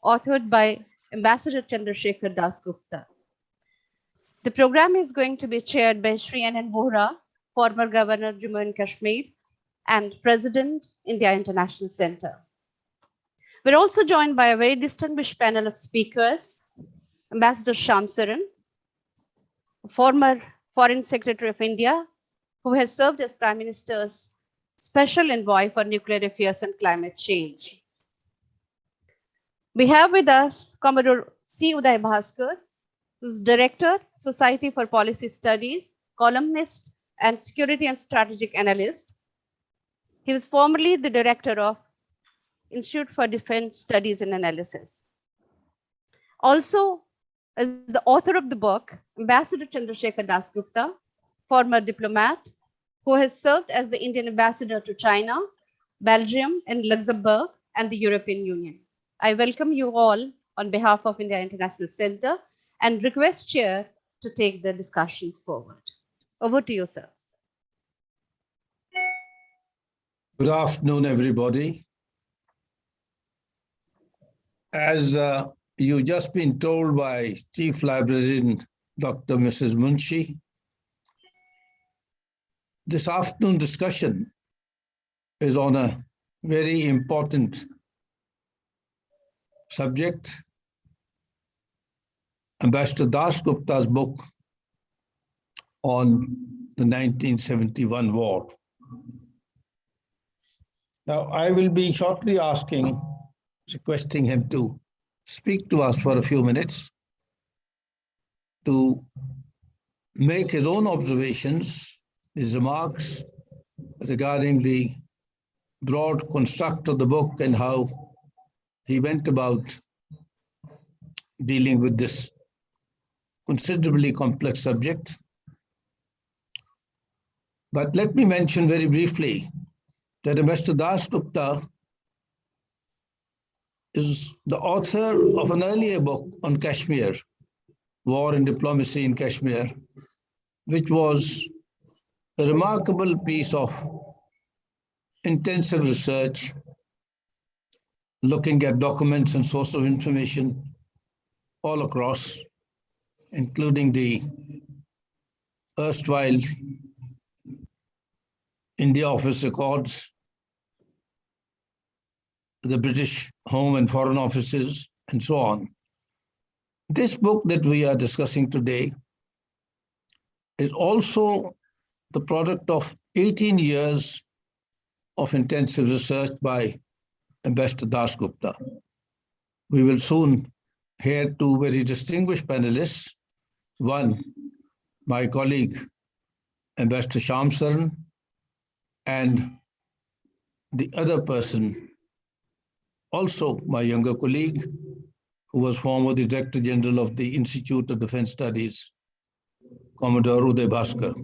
authored by Ambassador Chandrashekhar Dasgupta. The program is going to be chaired by Sri N.N. Vohra, former Governor Jammu and Kashmir and President, India International Center. We're also joined by a very distinguished panel of speakers, Ambassador Shyam Saran, former Foreign Secretary of India, who has served as Prime Minister's Special Envoy for Nuclear Affairs and Climate Change. We have with us Commodore C. Uday Bhaskar, who's Director, Society for Policy Studies, columnist, and Security and Strategic Analyst. He was formerly the Director of Institute for Defense Studies and Analysis. Also, as the author of the book, Ambassador Chandrashekhar Dasgupta, former diplomat, who has served as the Indian ambassador to China, Belgium, and Luxembourg, and the European Union. I welcome you all on behalf of India International Center and request Chair to take the discussions forward. Over to you, sir. Good afternoon, everybody. As you've just been told by Chief Librarian Dr. Mrs. Munshi, this afternoon discussion is on a very important subject, Ambassador Dasgupta's book on the 1971 war. Now, I will be shortly requesting him to speak to us for a few minutes to make his own observations, his remarks regarding the broad construct of the book and how he went about dealing with this considerably complex subject. But let me mention very briefly that Ambassador Dasgupta is the author of an earlier book on Kashmir, War and Diplomacy in Kashmir, which was a remarkable piece of intensive research looking at documents and sources of information all across, including the erstwhile India Office records, the British Home and Foreign Offices, and so on. This book that we are discussing today is also the product of 18 years of intensive research by Ambassador Dasgupta. We will soon hear two very distinguished panelists. One, my colleague, Ambassador Shyam Saran, and the other person, also my younger colleague, who was former Director General of the Institute of Defense Studies, Commodore Uday Bhaskar.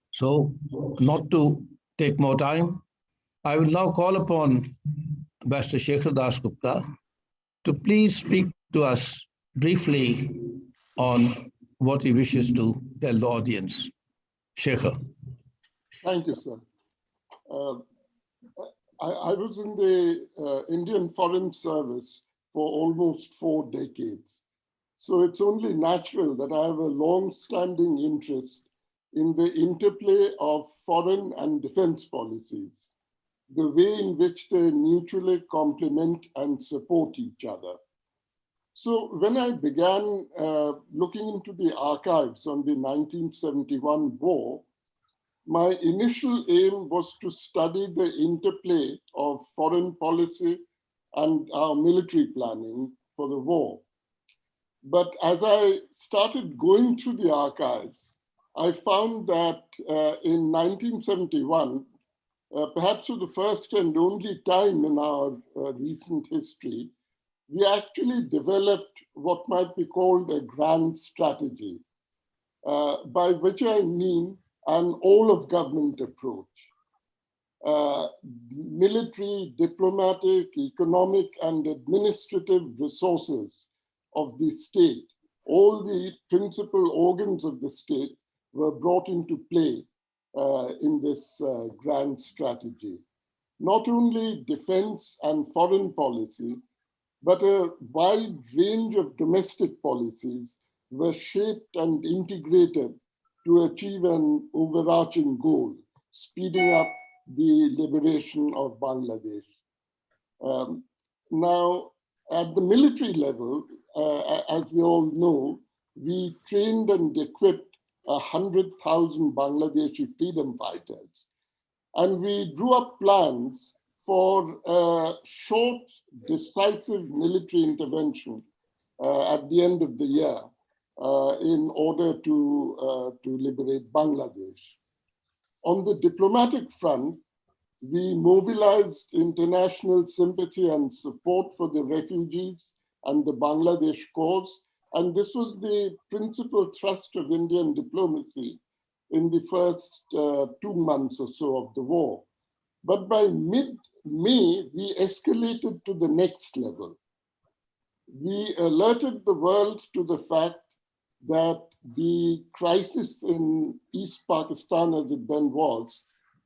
So, not to take more time, I will now call upon Ambassador Shekhar Dasgupta to please speak to us briefly on what he wishes to tell the audience. Shekhar. Thank you, sir. I was in the Indian Foreign Service for almost 4 decades. So it's only natural that I have a long-standing interest in the interplay of foreign and defense policies, the way in which they mutually complement and support each other. So when I began looking into the archives on the 1971 war, my initial aim was to study the interplay of foreign policy and our military planning for the war. But as I started going through the archives, I found that in 1971, perhaps for the first and only time in our recent history, we actually developed what might be called a grand strategy, by which I mean an all-of-government approach. Military, diplomatic, economic, and administrative resources of the state, all the principal organs of the state were brought into play in this grand strategy. Not only defense and foreign policy, but a wide range of domestic policies were shaped and integrated to achieve an overarching goal, speeding up the liberation of Bangladesh. Now, at the military level, as we all know, we trained and equipped 100,000 Bangladeshi freedom fighters. And we drew up plans for a short, decisive military intervention at the end of the year in order to liberate Bangladesh. On the diplomatic front, we mobilized international sympathy and support for the refugees and the Bangladesh cause. And this was the principal thrust of Indian diplomacy in the first 2 months or so of the war. But by mid-May, we escalated to the next level. We alerted the world to the fact that the crisis in East Pakistan, as it then was,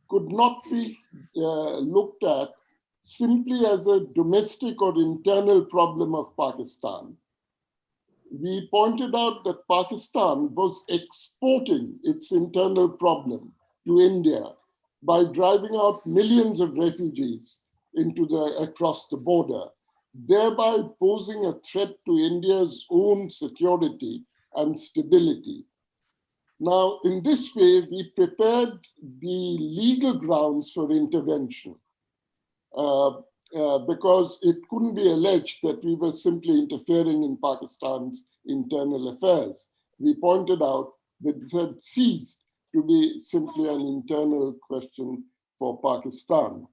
could not be looked at simply as a domestic or internal problem of Pakistan. We pointed out that Pakistan was exporting its internal problem to India by driving out millions of refugees across the border, thereby posing a threat to India's own security and stability. Now, in this way, we prepared the legal grounds for intervention because it couldn't be alleged that we were simply interfering in Pakistan's internal affairs. We pointed out that this had ceased to be simply an internal question for Pakistan.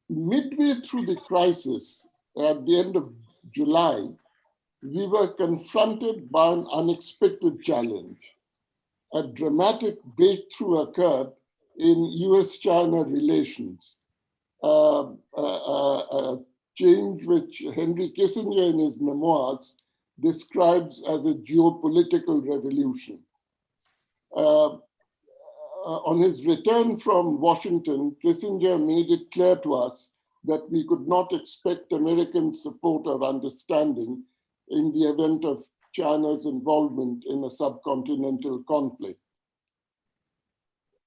Midway through the crisis, at the end of July, we were confronted by an unexpected challenge. A dramatic breakthrough occurred in US-China relations, a change which Henry Kissinger in his memoirs describes as a geopolitical revolution. On his return from Washington, Kissinger made it clear to us that we could not expect American support or understanding in the event of China's involvement in a subcontinental conflict.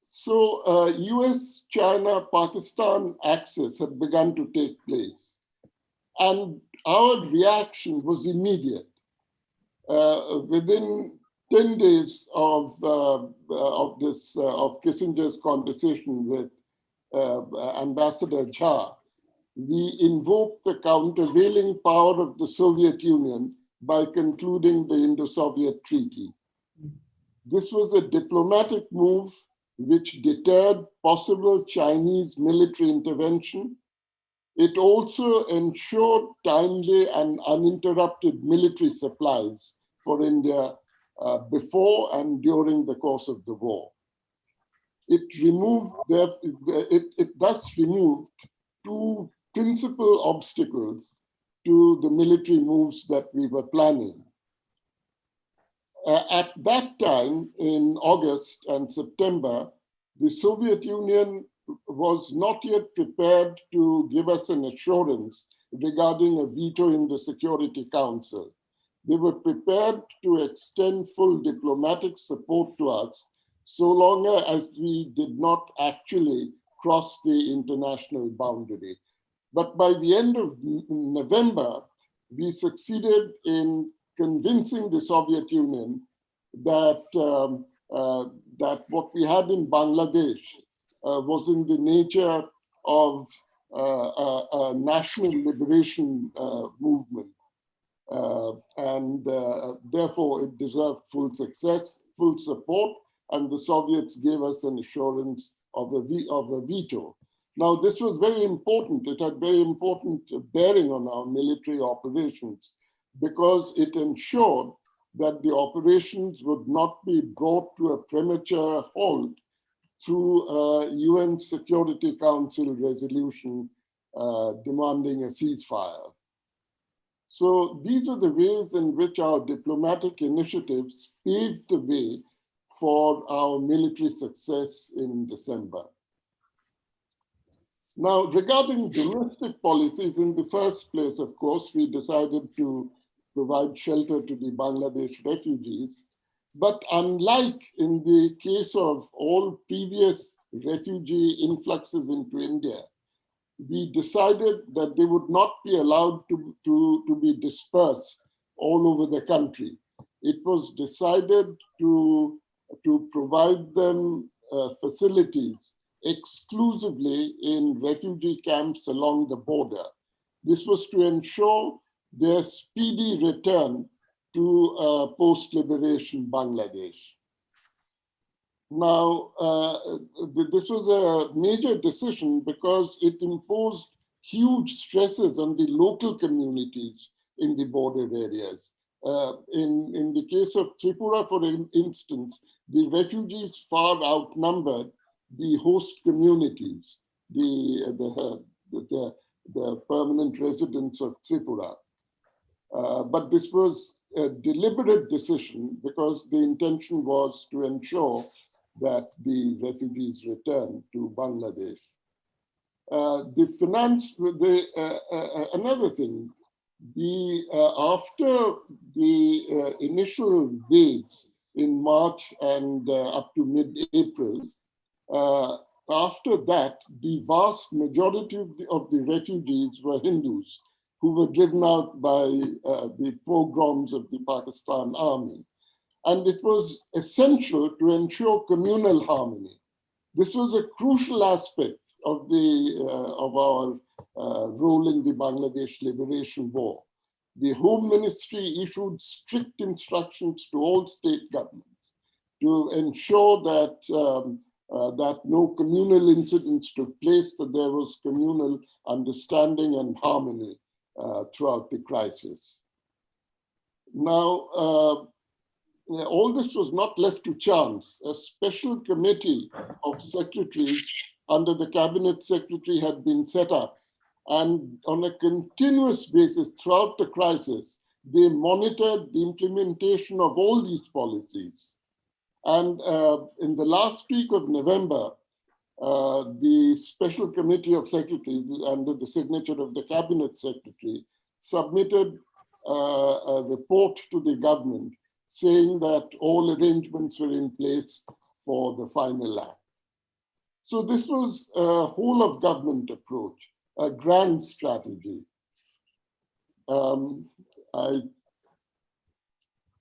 So US-China-Pakistan axis had begun to take place. And our reaction was immediate. Within 10 days of Kissinger's conversation with Ambassador Jha, we invoked the countervailing power of the Soviet Union by concluding the Indo-Soviet Treaty. This was a diplomatic move which deterred possible Chinese military intervention. It also ensured timely and uninterrupted military supplies for India before and during the course of the war. It thus removed two principal obstacles to the military moves that we were planning. At that time, in August and September, the Soviet Union was not yet prepared to give us an assurance regarding a veto in the Security Council. They were prepared to extend full diplomatic support to us so long as we did not actually cross the international boundary. But by the end of November, we succeeded in convincing the Soviet Union that, that what we had in Bangladesh was in the nature of a national liberation movement. And therefore, it deserved full success, full support, and the Soviets gave us an assurance of a veto. Now, this was very important. It had very important bearing on our military operations because it ensured that the operations would not be brought to a premature halt through a UN Security Council resolution demanding a ceasefire. So these are the ways in which our diplomatic initiatives paved the way for our military success in December. Now, regarding domestic policies, in the first place, of course, we decided to provide shelter to the Bangladesh refugees. But unlike in the case of all previous refugee influxes into India, we decided that they would not be allowed to be dispersed all over the country. It was decided to provide them facilities exclusively in refugee camps along the border. This was to ensure their speedy return to post-liberation Bangladesh. Now, this was a major decision because it imposed huge stresses on the local communities in the border areas. In the case of Tripura, for instance, the refugees far outnumbered the host communities, the permanent residents of Tripura. But this was a deliberate decision because the intention was to ensure that the refugees return to Bangladesh. Another thing, after the initial waves in March and up to mid-April, after that, the vast majority of the refugees were Hindus who were driven out by the pogroms of the Pakistan army. And it was essential to ensure communal harmony. This was a crucial aspect of our role in the Bangladesh Liberation War. The Home Ministry issued strict instructions to all state governments to ensure that that no communal incidents took place, that there was communal understanding and harmony throughout the crisis. Now, all this was not left to chance. A special committee of secretaries under the cabinet secretary had been set up. And on a continuous basis throughout the crisis, they monitored the implementation of all these policies. And in the last week of November, the special committee of secretaries under the signature of the cabinet secretary submitted a report to the government saying that all arrangements were in place for the final act. So this was a whole of government approach, a grand strategy. I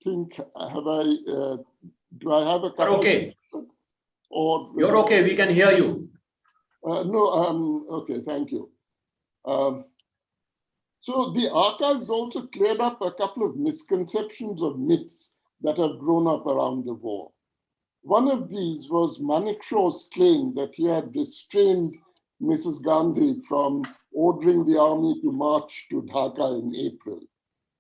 think, do I have a couple? Okay. Or You're okay, we can hear you. Okay, thank you. So the archives also cleared up a couple of misconceptions or myths that have grown up around the war. One of these was Manekshaw's claim that he had restrained Mrs. Gandhi from ordering the army to march to Dhaka in April.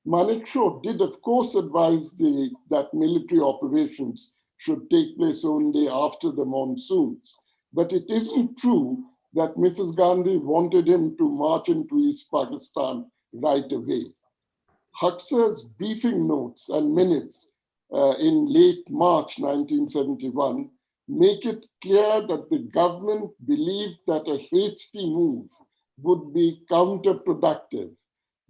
Manekshaw did, of course, advise that military operations should take place only after the monsoons. But it isn't true that Mrs. Gandhi wanted him to march into East Pakistan right away. Huxer's briefing notes and minutes in late March 1971 make it clear that the government believed that a hasty move would be counterproductive.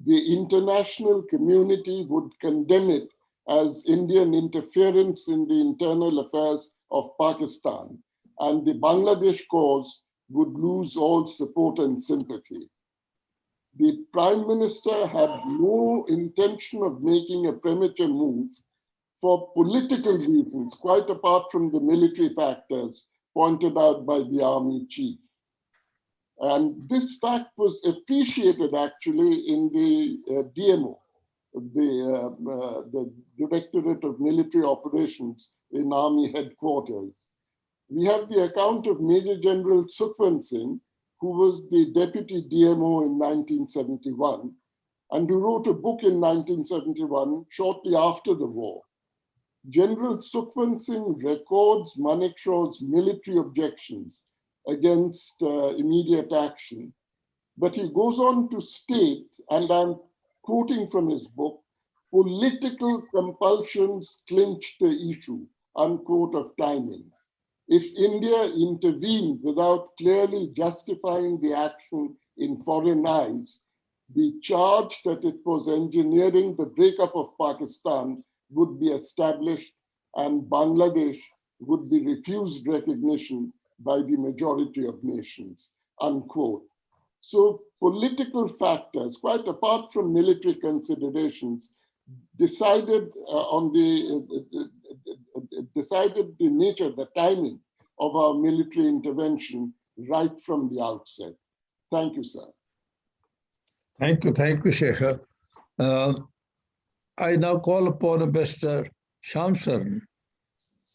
The international community would condemn it as Indian interference in the internal affairs of Pakistan, and the Bangladesh cause would lose all support and sympathy. The Prime Minister had no intention of making a premature move for political reasons, quite apart from the military factors pointed out by the army chief. And this fact was appreciated actually in the DMO, the Directorate of Military Operations in Army headquarters. We have the account of Major General Sukhwant Singh, who was the Deputy DMO in 1971, and who wrote a book in 1971, shortly after the war. General Sukhwant Singh records Manekshaw's military objections against immediate action, but he goes on to state, and I'm quoting from his book, political compulsions clinched the issue, unquote, of timing. if India intervened without clearly justifying the action in foreign eyes, the charge that it was engineering the breakup of Pakistan would be established and Bangladesh would be refused recognition by the majority of nations, unquote. So political factors, quite apart from military considerations, decided decided the nature, the timing of our military intervention right from the outset. Thank you, sir. Thank you, Shekhar. I now call upon Ambassador Shamsaran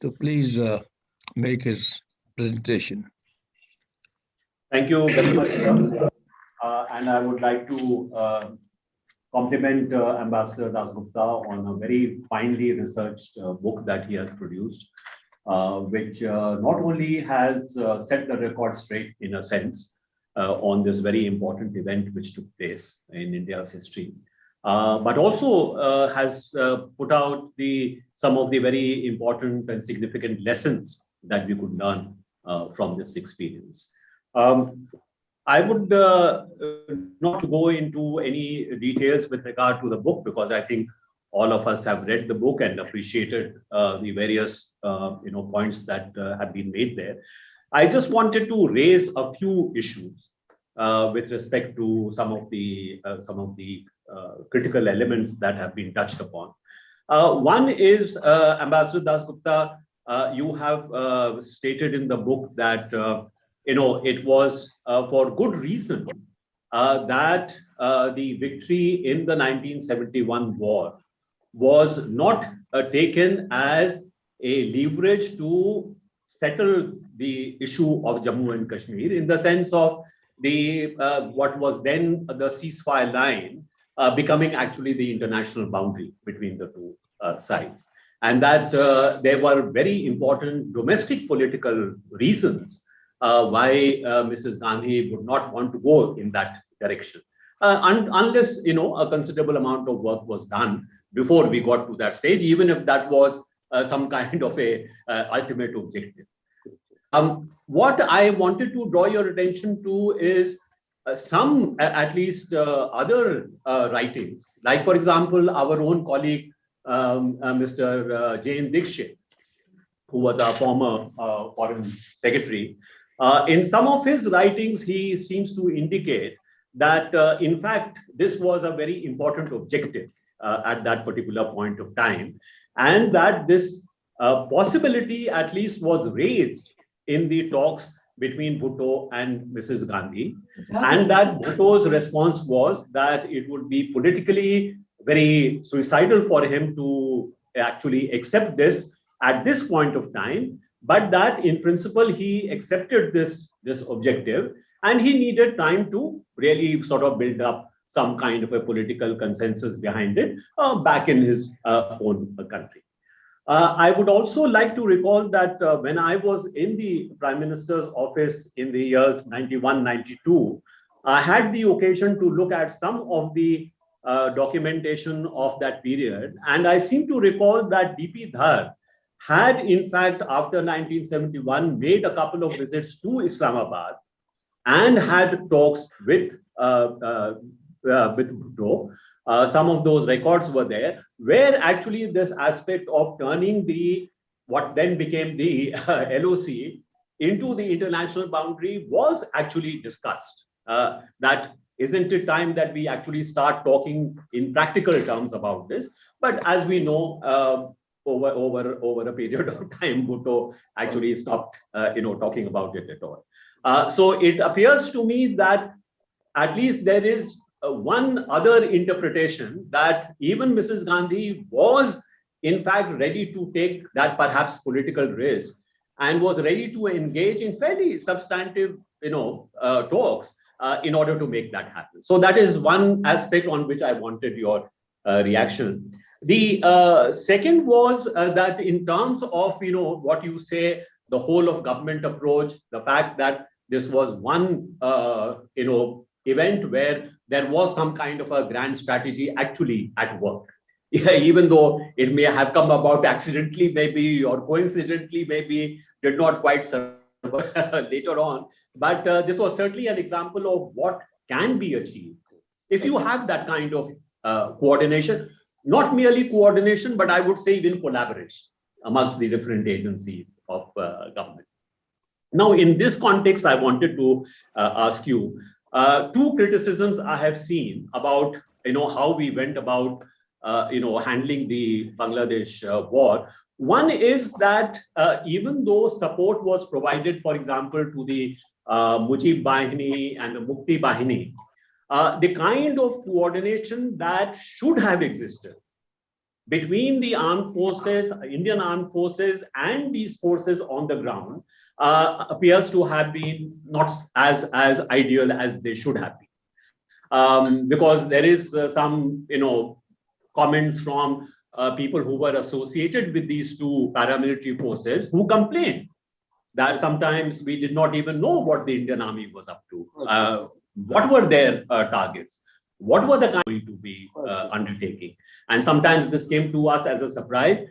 to please make his presentation. Thank you very much, sir. And I would like to compliment Ambassador Dasgupta on a very finely researched book that he has produced, which not only has set the record straight in a sense on this very important event which took place in India's history, but also has put out some of the very important and significant lessons that we could learn from this experience. I would not go into any details with regard to the book because I think all of us have read the book and appreciated the various points that have been made there. I just wanted to raise a few issues with respect to some of the critical elements that have been touched upon. One is, Ambassador Dasgupta, you have stated in the book that it was for good reason that the victory in the 1971 war was not taken as a leverage to settle the issue of Jammu and Kashmir in the sense of what was then the ceasefire line becoming actually the international boundary between the two sides. And that there were very important domestic political reasons why Mrs. Gandhi would not want to go in that direction, unless a considerable amount of work was done before we got to that stage, even if that was some kind of a ultimate objective. What I wanted to draw your attention to is some, at least other writings, like for example, our own colleague, Mr. Jane Dixit, who was our former foreign secretary. In some of his writings, he seems to indicate that, in fact, this was a very important objective at that particular point of time, and that this possibility at least was raised in the talks between Bhutto and Mrs. Gandhi, and that Bhutto's response was that it would be politically very suicidal for him to actually accept this at this point of time, but that in principle he accepted this objective and he needed time to really sort of build up some kind of a political consensus behind it back in his own country. I would also like to recall that when I was in the Prime Minister's office in the years 91, 92, I had the occasion to look at some of the documentation of that period. And I seem to recall that DP Dhar had, in fact, after 1971, made a couple of visits to Islamabad and had talks with Bhutto. Some of those records were there, where actually this aspect of turning what then became the LOC into the international boundary was actually discussed. That isn't it time that we actually start talking in practical terms about this? But as we know, over a period of time, Bhutto actually stopped, talking about it at all. So it appears to me that at least there is one other interpretation that even Mrs. Gandhi was in fact ready to take that perhaps political risk and was ready to engage in fairly substantive, talks in order to make that happen. So that is one aspect on which I wanted your reaction. The second was that in terms of, what you say, the whole of government approach, the fact that this was one, event where there was some kind of a grand strategy actually at work. Yeah, even though it may have come about accidentally, maybe, or coincidentally, maybe, did not quite survive later on. But this was certainly an example of what can be achieved if you have that kind of coordination, not merely coordination, but I would say even collaboration amongst the different agencies of government. Now, in this context, I wanted to ask you two criticisms I have seen about how we went about handling the Bangladesh war. One is that even though support was provided, for example, to the Mujib Bahini and the Mukti Bahini, the kind of coordination that should have existed between the armed forces, Indian armed forces, and these forces on the ground appears to have been not as ideal as they should have been. Because there is some, comments from people who were associated with these two paramilitary forces who complained that sometimes we did not even know what the Indian army was up to. What were their targets? What were the kind to be undertaking? And sometimes this came to us as a surprise.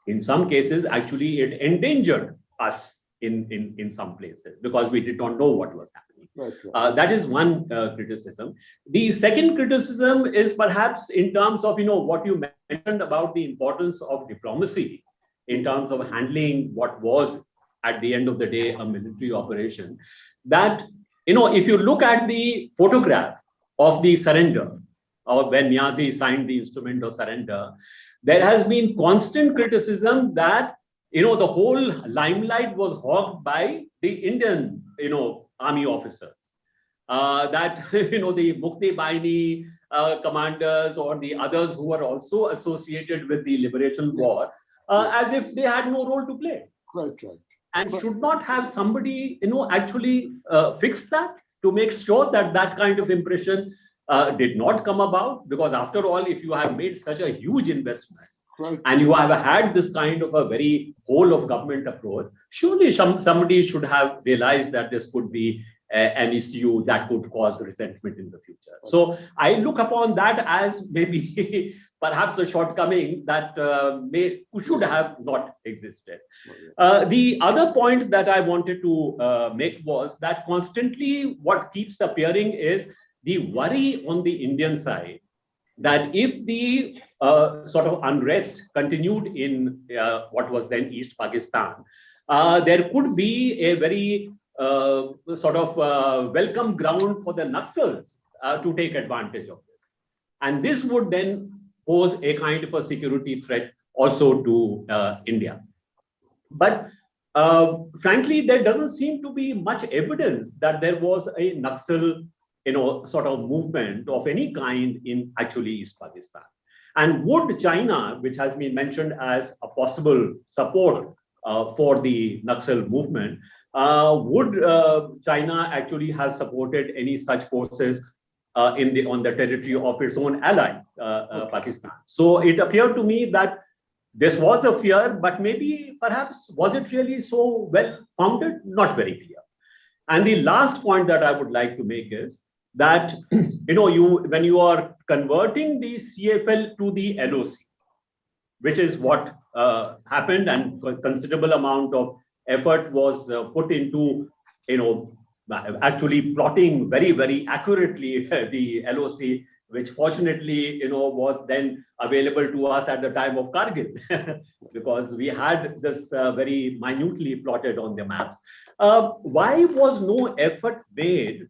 In some cases, actually, it endangered us in some places because we did not know what was happening. That is one criticism. The second criticism is perhaps in terms of what you mentioned about the importance of diplomacy in terms of handling what was at the end of the day a military operation. That if you look at the photograph of the surrender, or when Niazi signed the instrument of surrender, there has been constant criticism that the whole limelight was hogged by the Indian army officers. That the Mukti Bahini commanders or the others who were also associated with the liberation war, as if they had no role to play. Right. And should not have somebody actually fix that to make sure that that kind of impression did not come about? Because after all, if you have made such a huge investment, and you have had this kind of a very whole of government approach, surely somebody should have realized that this could be an issue that could cause resentment in the future. So I look upon that as maybe perhaps a shortcoming that should have not existed. The other point that I wanted to make was that constantly what keeps appearing is the worry on the Indian side that if the sort of unrest continued in what was then East Pakistan, there could be a very sort of welcome ground for the Naxals to take advantage of this. And this would then pose a kind of a security threat also to India. But frankly, there doesn't seem to be much evidence that there was a Naxal sort of movement of any kind in actually East Pakistan. And would China, which has been mentioned as a possible support for the Naxal movement, would China actually have supported any such forces on the territory of its own ally, Pakistan? So it appeared to me that this was a fear, but maybe perhaps was it really so well founded? Not very clear. And the last point that I would like to make is that when you are converting the CFL to the LOC, which is what happened, and considerable amount of effort was put into actually plotting very, very accurately the LOC, which fortunately was then available to us at the time of Kargil, because we had this very minutely plotted on the maps. Why was no effort made?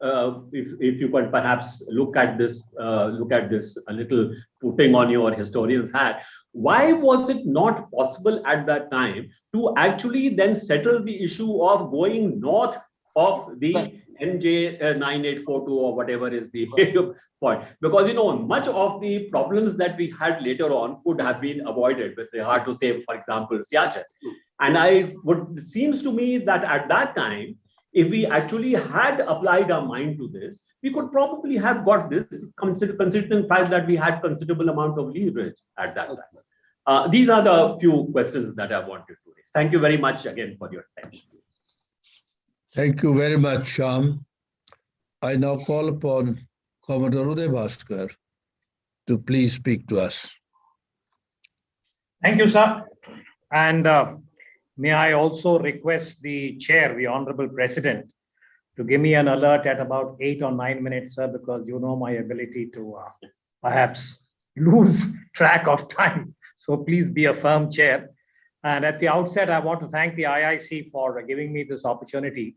If you could perhaps look at this a little, putting on your historian's hat, why was it not possible at that time to actually then settle the issue of going north of the NJ 9842 or whatever is the point? Because much of the problems that we had later on could have been avoided with regard to, say, for example, Siachen. And seems to me that at that time, if we actually had applied our mind to this, we could probably have got this, considering the fact that we had considerable amount of leverage at that time. These are the few questions that I wanted to raise. Thank you very much again for your attention. Thank you very much, Shyam. I now call upon Commodore Uday Bhaskar to please speak to us. Thank you, sir. And may I also request the chair, the Honorable President, to give me an alert at about 8 or 9 minutes, sir, because you know my ability to perhaps lose track of time. So please be a firm chair. And at the outset, I want to thank the IIC for giving me this opportunity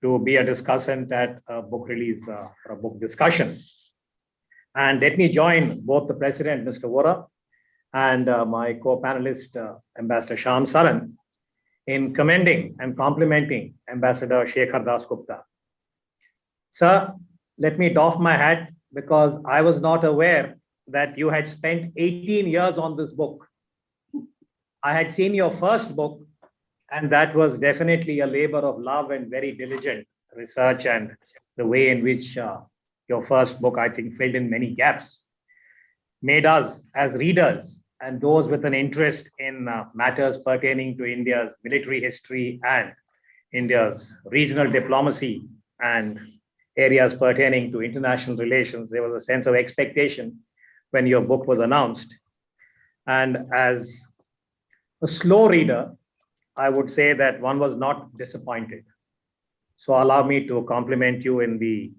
to be a discussant at a book release or a book discussion. And let me join both the President, Mr. Vora, and my co-panelist, Ambassador Shyam Saran, in commending and complimenting Ambassador Shekhar Dasgupta. Sir, let me doff my hat because I was not aware that you had spent 18 years on this book. I had seen your first book, and that was definitely a labor of love and very diligent research, and the way in which your first book, I think, filled in many gaps, made us as readers and those with an interest in matters pertaining to India's military history and India's regional diplomacy and areas pertaining to international relations. There was a sense of expectation when your book was announced. And as a slow reader, I would say that one was not disappointed. So allow me to compliment you in the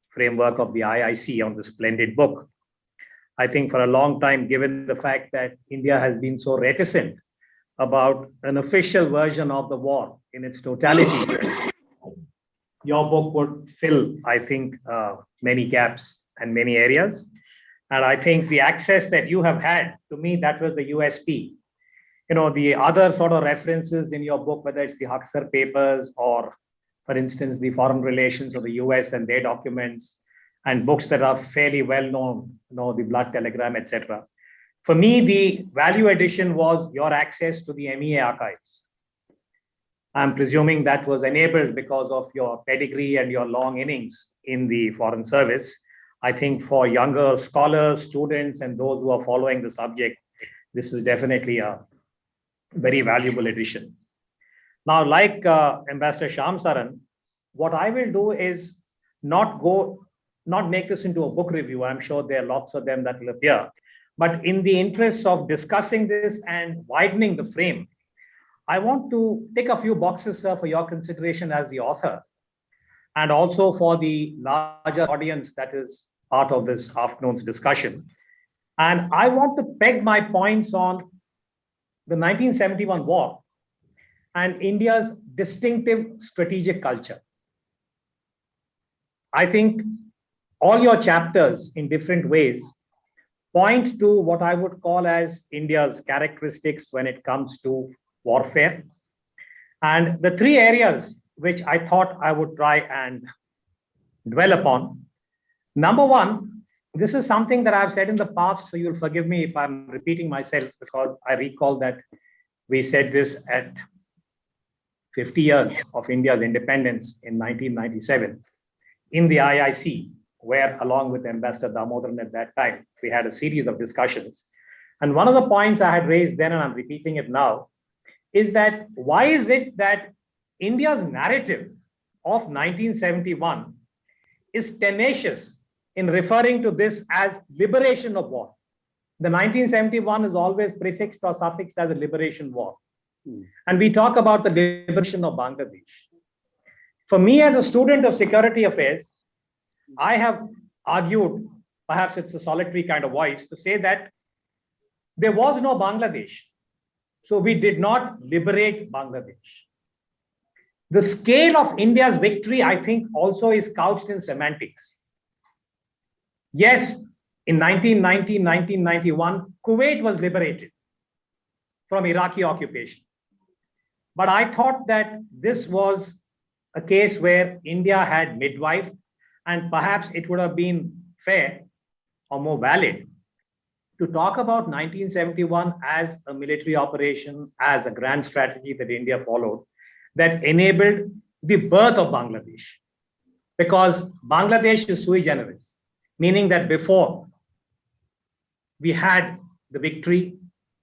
framework of the IIC on this splendid book. I think for a long time, given the fact that India has been so reticent about an official version of the war in its totality, your book would fill, I think, many gaps and many areas. And I think the access that you have had, to me, that was the USP. You know, the other sort of references in your book, whether it's the Huxer papers or, for instance, the foreign relations of the US and their documents, and books that are fairly well known, you know, the Blood Telegram, etc. For me, the value addition was your access to the MEA archives. I'm presuming that was enabled because of your pedigree and your long innings in the Foreign Service. I think for younger scholars, students, and those who are following the subject, this is definitely a very valuable addition. Now, like Ambassador Shyam Saran, what I will do is not make this into a book review. I'm sure there are lots of them that will appear. But in the interest of discussing this and widening the frame, I want to tick a few boxes, sir, for your consideration as the author, and also for the larger audience that is part of this afternoon's discussion. And I want to peg my points on the 1971 war and India's distinctive strategic culture. I think all your chapters in different ways point to what I would call as India's characteristics when it comes to warfare. And the three areas which I thought I would try and dwell upon. Number one, this is something that I've said in the past, so you'll forgive me if I'm repeating myself, because I recall that we said this at 50 years of India's independence in 1997 in the IIC, where along with Ambassador Damodaran at that time, we had a series of discussions. And one of the points I had raised then, and I'm repeating it now, is that why is it that India's narrative of 1971 is tenacious in referring to this as liberation of war? The 1971 is always prefixed or suffixed as a liberation war. And we talk about the liberation of Bangladesh. For me, as a student of security affairs, I have argued, perhaps it's a solitary kind of voice, to say that there was no Bangladesh. So we did not liberate Bangladesh. The scale of India's victory, I think, also is couched in semantics. Yes, in 1990, 1991, Kuwait was liberated from Iraqi occupation. But I thought that this was a case where India had midwifed, and perhaps it would have been fair or more valid to talk about 1971 as a military operation, as a grand strategy that India followed that enabled the birth of Bangladesh. Because Bangladesh is sui generis, meaning that before we had the victory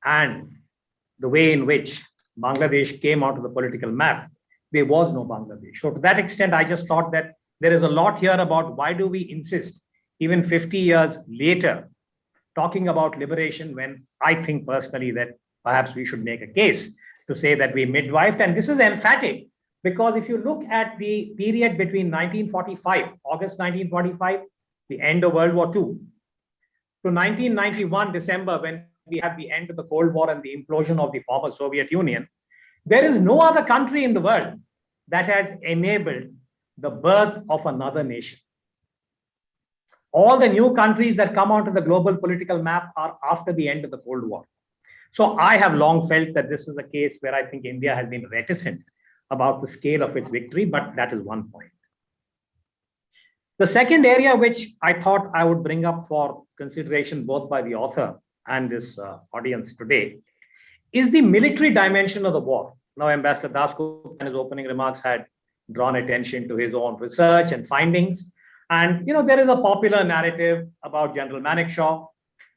and the way in which Bangladesh came out of the political map, there was no Bangladesh. So to that extent, I just thought that there is a lot here about why do we insist, even 50 years later, talking about liberation when I think personally that perhaps we should make a case to say that we midwifed. And this is emphatic because if you look at the period between 1945, August 1945, the end of World War II, to 1991, December, when we have the end of the Cold War and the implosion of the former Soviet Union, there is no other country in the world that has enabled the birth of another nation. All the new countries that come onto the global political map are after the end of the Cold War. So I have long felt that this is a case where I think India has been reticent about the scale of its victory, but that is one point. The second area which I thought I would bring up for consideration both by the author and this audience today is the military dimension of the war. Now, Ambassador Dasgupta in his opening remarks had drawn attention to his own research and findings. And, there is a popular narrative about General Manekshaw,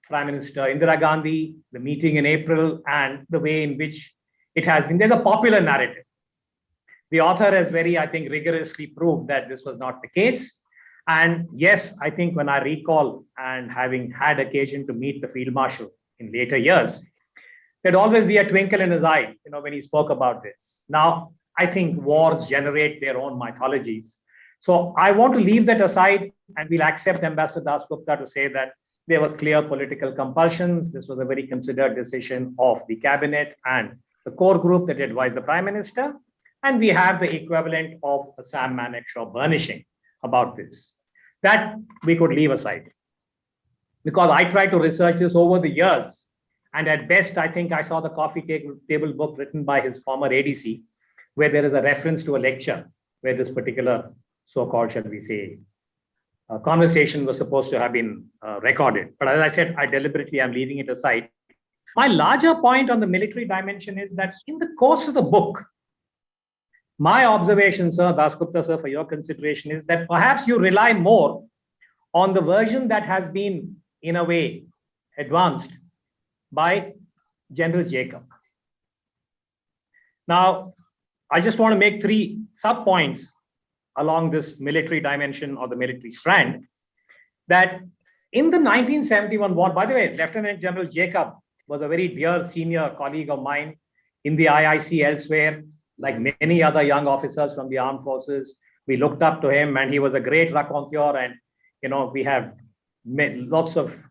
Prime Minister Indira Gandhi, the meeting in April, and the way in which it has been. There's a popular narrative. The author has very, I think, rigorously proved that this was not the case. And yes, I think when I recall and having had occasion to meet the Field Marshal in later years, there'd always be a twinkle in his eye, when he spoke about this. Now, I think wars generate their own mythologies. So I want to leave that aside, and we'll accept Ambassador Dasgupta to say that there were clear political compulsions. This was a very considered decision of the cabinet and the core group that advised the Prime Minister. And we have the equivalent of a Sam Manekshaw burnishing about this. That we could leave aside. Because I tried to research this over the years. And at best, I think I saw the coffee table book written by his former ADC, where there is a reference to a lecture where this particular so-called, shall we say, conversation was supposed to have been recorded. But as I said, I deliberately am leaving it aside. My larger point on the military dimension is that in the course of the book, my observation, sir, Dasgupta, sir, for your consideration is that perhaps you rely more on the version that has been, in a way, advanced by General Jacob. Now, I just want to make 3 sub-points along this military dimension or the military strand, that in the 1971 war, by the way, Lieutenant General Jacob was a very dear senior colleague of mine in the IIC elsewhere, like many other young officers from the armed forces. We looked up to him and he was a great raconteur, and, we have lots of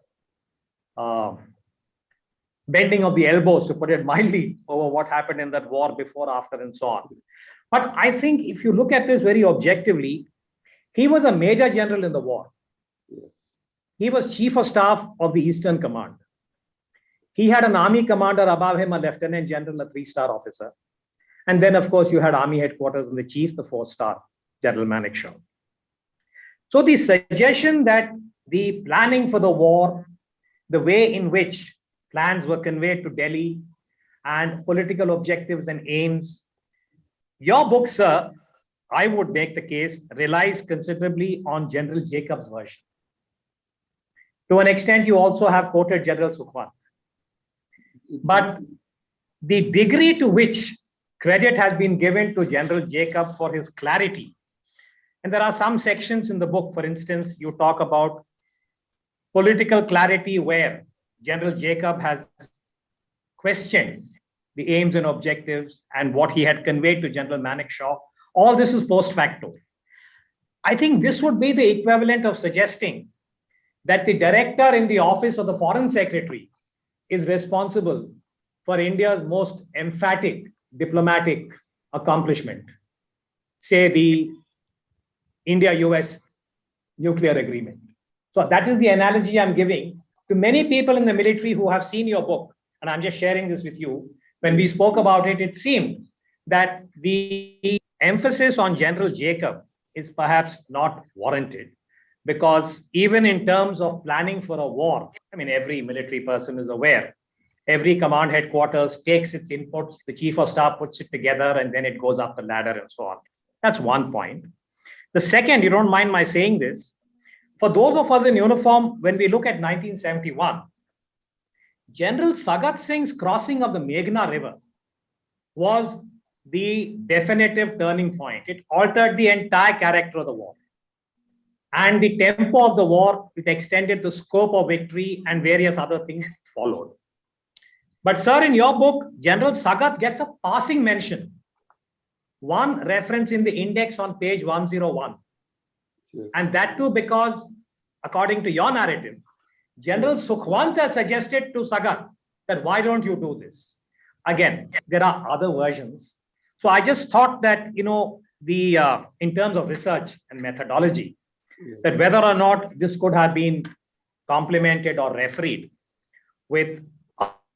bending of the elbows, to put it mildly, over what happened in that war before, after, and so on. But I think if you look at this very objectively, he was a major general in the war. Yes. He was chief of staff of the Eastern Command. He had an army commander above him, a lieutenant general, a 3-star officer. And then, of course, you had army headquarters and the chief, the 4-star, General Manekshaw. So the suggestion that the planning for the war, the way in which plans were conveyed to Delhi, and political objectives and aims, your book, sir, I would make the case, relies considerably on General Jacob's version. To an extent, you also have quoted General Sukhwant. But the degree to which credit has been given to General Jacob for his clarity, and there are some sections in the book, for instance, you talk about political clarity where General Jacob has questioned the aims and objectives and what he had conveyed to General Manekshaw. All this is post facto. I think this would be the equivalent of suggesting that the director in the office of the foreign secretary is responsible for India's most emphatic diplomatic accomplishment, say the India-US nuclear agreement. So that is the analogy I'm giving to many people in the military who have seen your book. And I'm just sharing this with you. When we spoke about it, it seemed that the emphasis on General Jacob is perhaps not warranted, because even in terms of planning for a war, I mean, every military person is aware, every command headquarters takes its inputs, the chief of staff puts it together, and then it goes up the ladder and so on. That's one point. The second, you don't mind my saying this, for those of us in uniform, when we look at 1971, General Sagat Singh's crossing of the Meghna River was the definitive turning point. It altered the entire character of the war. and the tempo of the war, it extended the scope of victory and various other things followed. But sir, in your book, General Sagat gets a passing mention. One reference in the index on page 101. Yes. And that too because, according to your narrative, General Sukhwanta suggested to Sagat that why don't you do this? Again, there are other versions. So I just thought that, in terms of research and methodology, Yes. that whether or not this could have been complemented or refereed with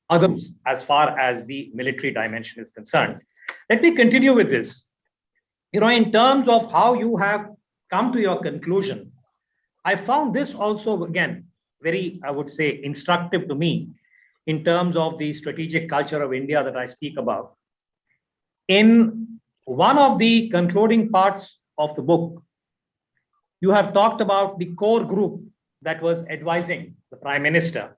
others as far as the military dimension is concerned. Let me continue with this. In terms of how you have come to your conclusion, I found this also, again, very, I would say, instructive to me in terms of the strategic culture of India that I speak about. In one of the concluding parts of the book, you have talked about the core group that was advising the Prime Minister.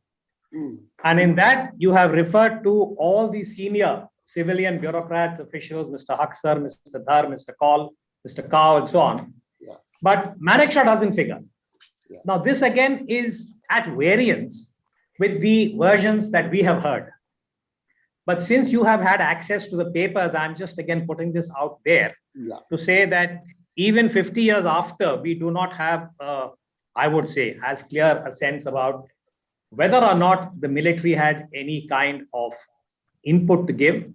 And in that, you have referred to all the senior civilian bureaucrats, officials, Mr. Haksar, Mr. Dhar, Mr. Kaul, Mr. Kao, and so on. Yeah. But Manekshaw doesn't figure. Yeah. Now, this again is at variance with the versions that we have heard. But since you have had access to the papers, I'm just again putting this out there to say that even 50 years after, we do not have, I would say, as clear a sense about whether or not the military had any kind of input to give,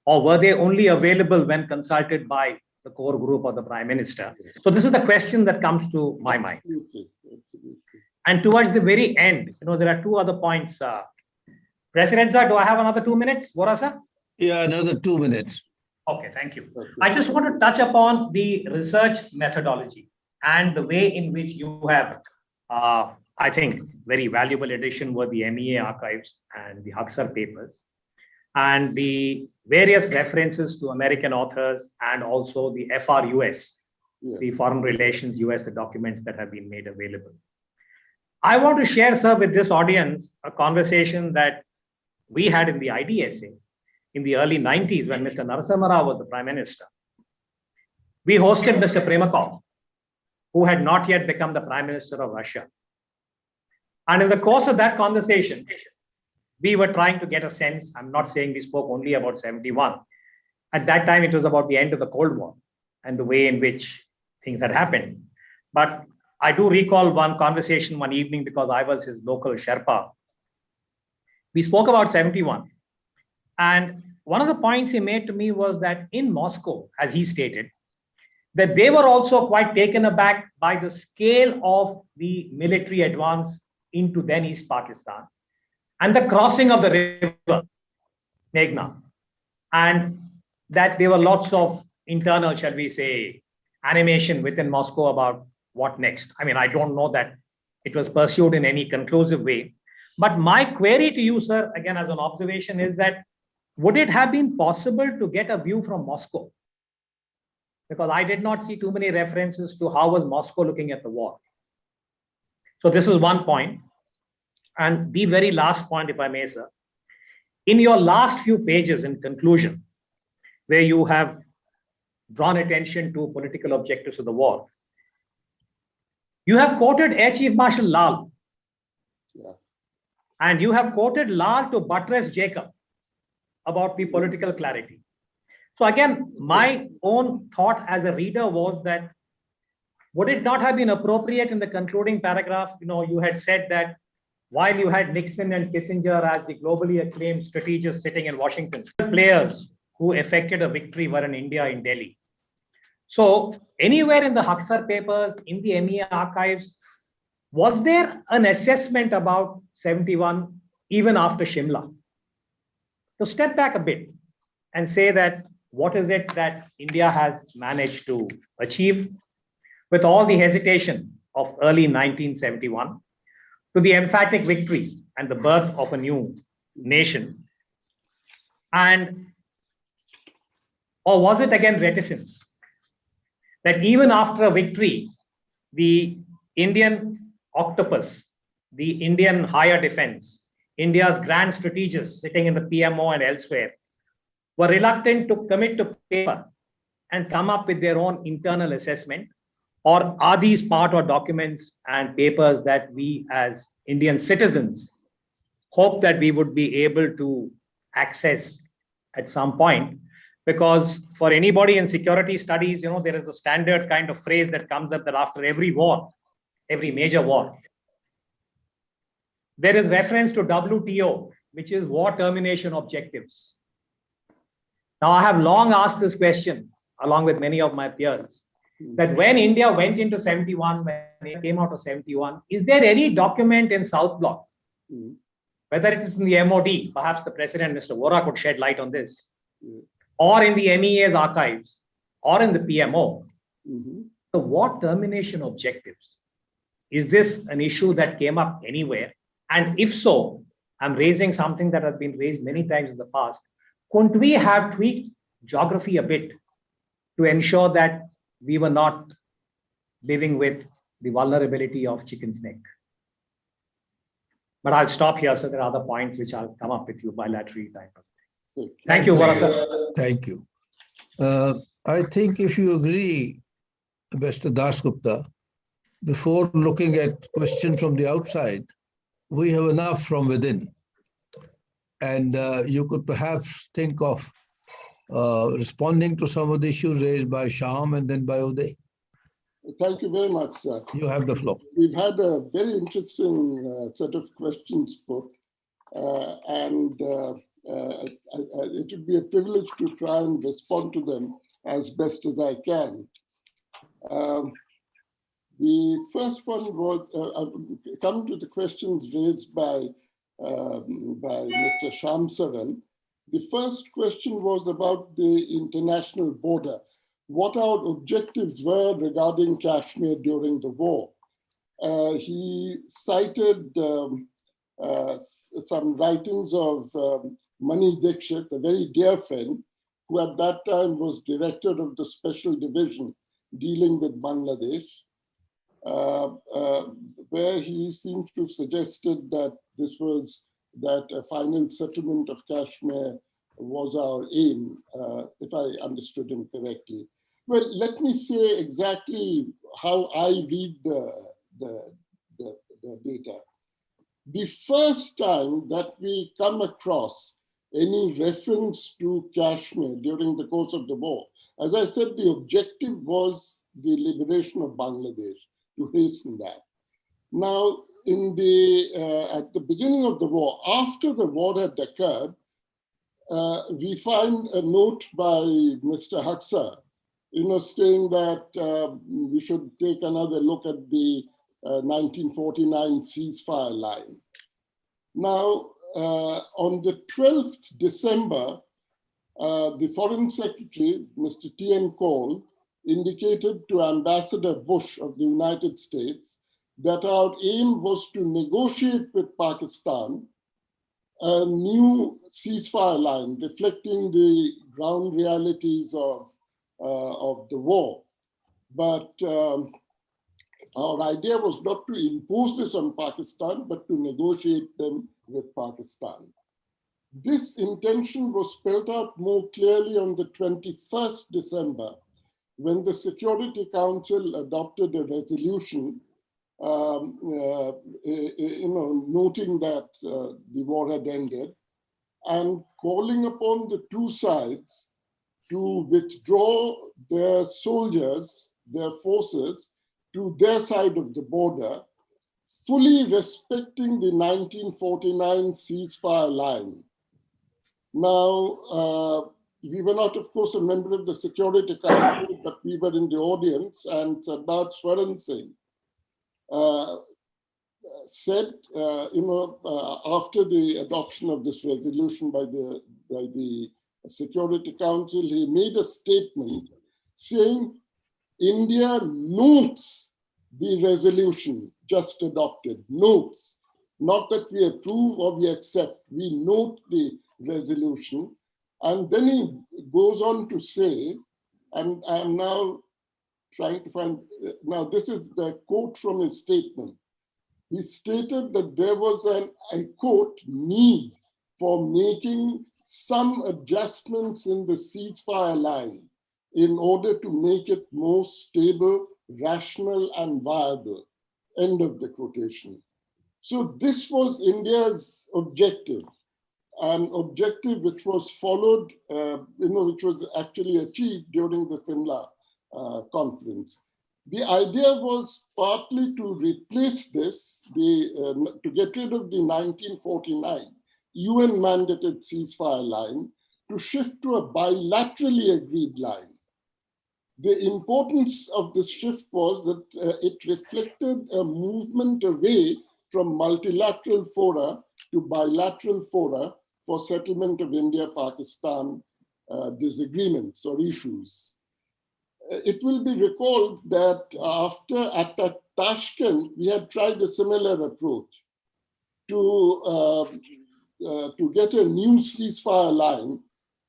or were they only available when consulted by the core group or the Prime Minister. So this is the question that comes to my mind. Absolutely. And towards the very end, there are two other points. President sir, do I have another 2 minutes? Vora sir? Yeah, another 2 minutes. Okay, thank you. Okay. I just want to touch upon the research methodology and the way in which you have, I think, very valuable addition were the MEA archives and the Haksar papers, and the various references to American authors and also the FRUS, the Foreign Relations US, the documents that have been made available. I want to share, sir, with this audience a conversation that we had in the IDSA in the early 90s when Mr. Narasimha Rao was the Prime Minister. We hosted Mr. Primakov, who had not yet become the Prime Minister of Russia. And in the course of that conversation, we were trying to get a sense. I'm not saying we spoke only about 71. At that time, it was about the end of the Cold War and the way in which things had happened. But I do recall one conversation one evening because I was his local Sherpa. We spoke about 71. And one of the points he made to me was that in Moscow, as he stated, that they were also quite taken aback by the scale of the military advance into then East Pakistan and the crossing of the river Meghna, and that there were lots of internal, shall we say, animation within Moscow about what next. I mean, I don't know that it was pursued in any conclusive way. But my query to you, sir, again, as an observation is that would it have been possible to get a view from Moscow? Because I did not see too many references to how was Moscow looking at the war. So this is one point. And the very last point, if I may, sir, in your last few pages in conclusion, where you have drawn attention to political objectives of the war, you have quoted Air Chief Marshal Lal. Yeah. And you have quoted Lal to buttress Jacob about the political clarity. So again, my own thought as a reader was that would it not have been appropriate in the concluding paragraph, you had said that while you had Nixon and Kissinger as the globally acclaimed strategists sitting in Washington, players who effected a victory were in India, in Delhi. So anywhere in the Haksar papers, in the MEA archives, was there an assessment about 71 even after Shimla? To step back a bit and say that what is it that India has managed to achieve with all the hesitation of early 1971 to the emphatic victory and the birth of a new nation? Or was it again reticence? That even after a victory, the Indian octopus, the Indian higher defense, India's grand strategists sitting in the PMO and elsewhere, were reluctant to commit to paper and come up with their own internal assessment Or are these part or documents and papers that we as Indian citizens hope that we would be able to access at some point? Because for anybody in security studies, there is a standard kind of phrase that comes up that after every war, every major war, there is reference to WTO, which is war termination objectives. Now, I have long asked this question, along with many of my peers, that when India went into 71, when it came out of 71, is there any document in South Bloc, whether it is in the MOD, perhaps the President, Mr. Vora, could shed light on this, or in the MEA's archives, or in the PMO, the war termination objectives? Is this an issue that came up anywhere? And if so, I'm raising something that has been raised many times in the past. Couldn't we have tweaked geography a bit to ensure that we were not living with the vulnerability of chicken's neck? But I'll stop here, so there are other points which I'll come up with you bilaterally. Thank you, Vora sir. Thank you. I think if you agree, Mr. Dasgupta, before looking at questions from the outside, we have enough from within. And you could perhaps think of responding to some of the issues raised by Shyam and then by Uday. Thank you very much, sir. You have the floor. We've had a very interesting set of questions put, and it would be a privilege to try and respond to them as best as I can. The first one was, coming to the questions raised by Mr. Shamsaran. The first question was about the international border, what our objectives were regarding Kashmir during the war. He cited some writings of Mani Dixit, a very dear friend, who at that time was director of the special division dealing with Bangladesh, where he seems to have suggested that that a final settlement of Kashmir was our aim, if I understood him correctly. Well, let me say exactly how I read the data. The first time that we come across any reference to Kashmir during the course of the war, as I said, the objective was the liberation of Bangladesh, to hasten that. Now, at the beginning of the war, after the war had occurred, we find a note by Mr. Haksar, saying that we should take another look at the 1949 ceasefire line. Now, on the 12th December, the Foreign Secretary, Mr. T.N. Cole, indicated to Ambassador Bush of the United States that our aim was to negotiate with Pakistan a new ceasefire line reflecting the ground realities of the war. But our idea was not to impose this on Pakistan, but to negotiate them with Pakistan. This intention was spelled out more clearly on the 21st December, when the Security Council adopted a resolution noting that the war had ended and calling upon the two sides to withdraw their soldiers, their forces, to their side of the border, fully respecting the 1949 ceasefire line. Now, we were not, of course, a member of the Security Council, but we were in the audience, and Sardar Swaran Singh said, after the adoption of this resolution by the Security Council, he made a statement saying, India notes the resolution just adopted, notes, not that we approve or we accept, we note the resolution. And then he goes on to say, and I'm now trying to find, now this is the quote from his statement. He stated that there was I quote, need for making some adjustments in the ceasefire line in order to make it more stable rational and viable, end of the quotation. So this was India's objective, an objective which was followed, which was actually achieved during the Simla conference. The idea was partly to replace this, to get rid of the 1949 UN-mandated ceasefire line, to shift to a bilaterally agreed line. The importance of this shift was that it reflected a movement away from multilateral fora to bilateral fora for settlement of India-Pakistan disagreements or issues. It will be recalled that at Tashkent, we had tried a similar approach to get a new ceasefire line,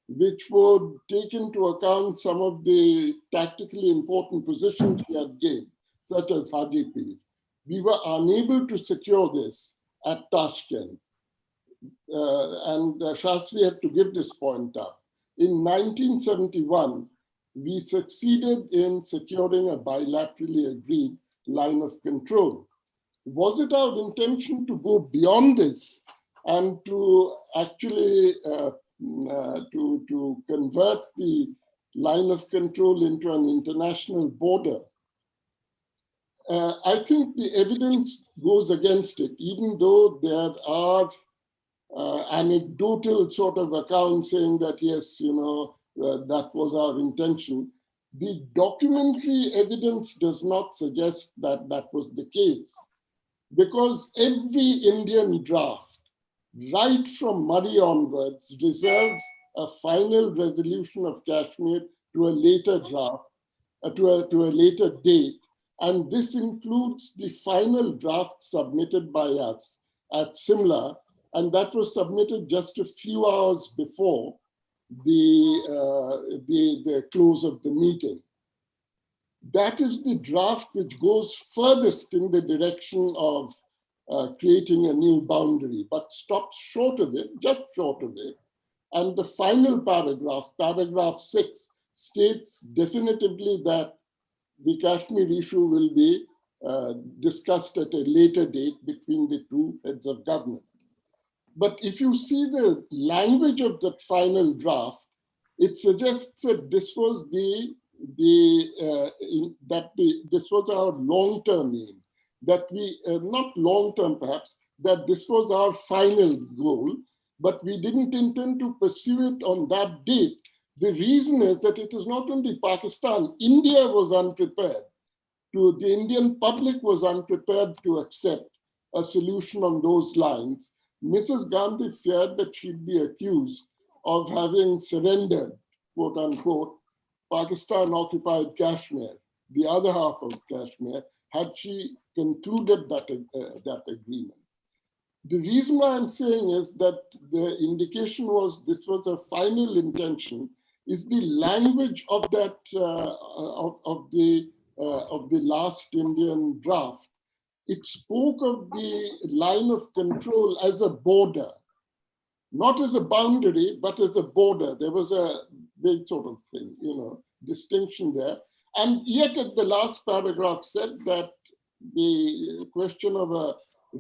which would take into account some of the tactically important positions we had gained, such as Hajipir. We were unable to secure this at Tashkent. And Shastri had to give this point up. In 1971, we succeeded in securing a bilaterally agreed line of control. Was it our intention to go beyond this and to actually to convert the line of control into an international border? I think the evidence goes against it, even though there are anecdotal sort of accounts saying that, yes, that was our intention. The documentary evidence does not suggest that that was the case, because every Indian draft, right from Murray onwards, reserves a final resolution of Kashmir to a later draft, to a later date. And this includes the final draft submitted by us at Simla, and that was submitted just a few hours before the close of the meeting. That is the draft which goes furthest in the direction of creating a new boundary, but stops short of it, just short of it. And the final paragraph, paragraph 6, states definitively that the Kashmir issue will be discussed at a later date between the two heads of government. But if you see the language of that final draft, it suggests that this was this was our long-term aim, that we, not long-term perhaps, that this was our final goal, but we didn't intend to pursue it on that date. The reason is that it is not only Pakistan, India was unprepared. The Indian public was unprepared to accept a solution on those lines. Mrs. Gandhi feared that she'd be accused of having surrendered, quote unquote, Pakistan occupied Kashmir, the other half of Kashmir, had she concluded that agreement. The reason why I'm saying is that the indication was this was a final intention is the language of that of the last Indian draft. It spoke of the line of control as a border, not as a boundary, but as a border. There was a big sort of thing, distinction there. And yet at the last paragraph said that the question of a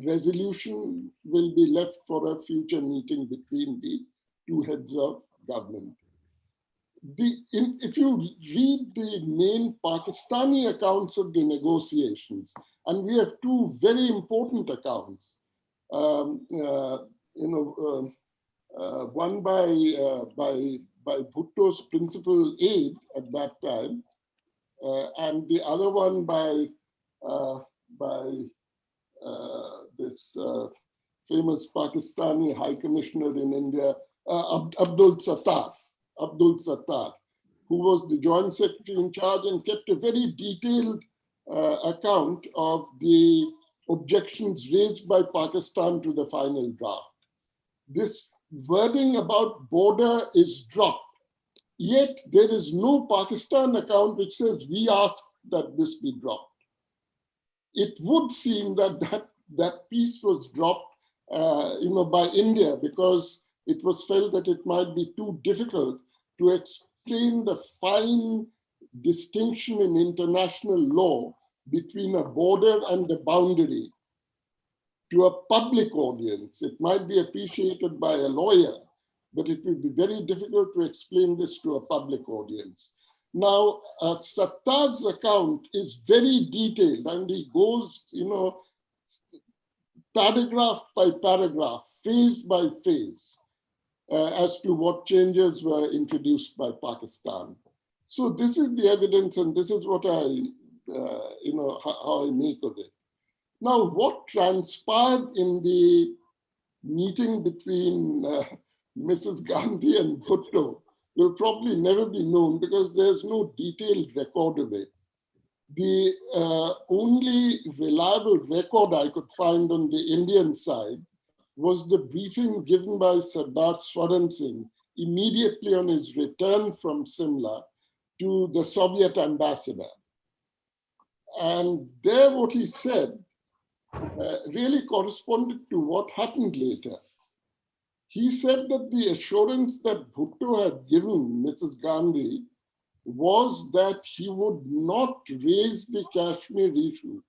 resolution will be left for a future meeting between the two heads of government. If you read the main Pakistani accounts of the negotiations, and we have two very important accounts, one by Bhutto's principal aide at that time, and the other one by this famous Pakistani High Commissioner in India, Abdul Sattar, who was the Joint Secretary in charge and kept a very detailed account of the objections raised by Pakistan to the final draft. This wording about border is dropped, yet there is no Pakistan account which says we asked that this be dropped. It would seem that that piece was dropped by India because it was felt that it might be too difficult to explain the fine distinction in international law between a border and a boundary to a public audience. It might be appreciated by a lawyer, but it would be very difficult to explain this to a public audience. Now, Sattar's account is very detailed, and he goes, paragraph by paragraph, phase by phase, as to what changes were introduced by Pakistan. So this is the evidence, and this is what how I make of it. Now, what transpired in the meeting between Mrs. Gandhi and Bhutto will probably never be known because there's no detailed record of it. The only reliable record I could find on the Indian side was the briefing given by Sardar Swaran Singh immediately on his return from Simla to the Soviet ambassador. And there what he said really corresponded to what happened later. He said that the assurance that Bhutto had given Mrs. Gandhi was that he would not raise the Kashmir issue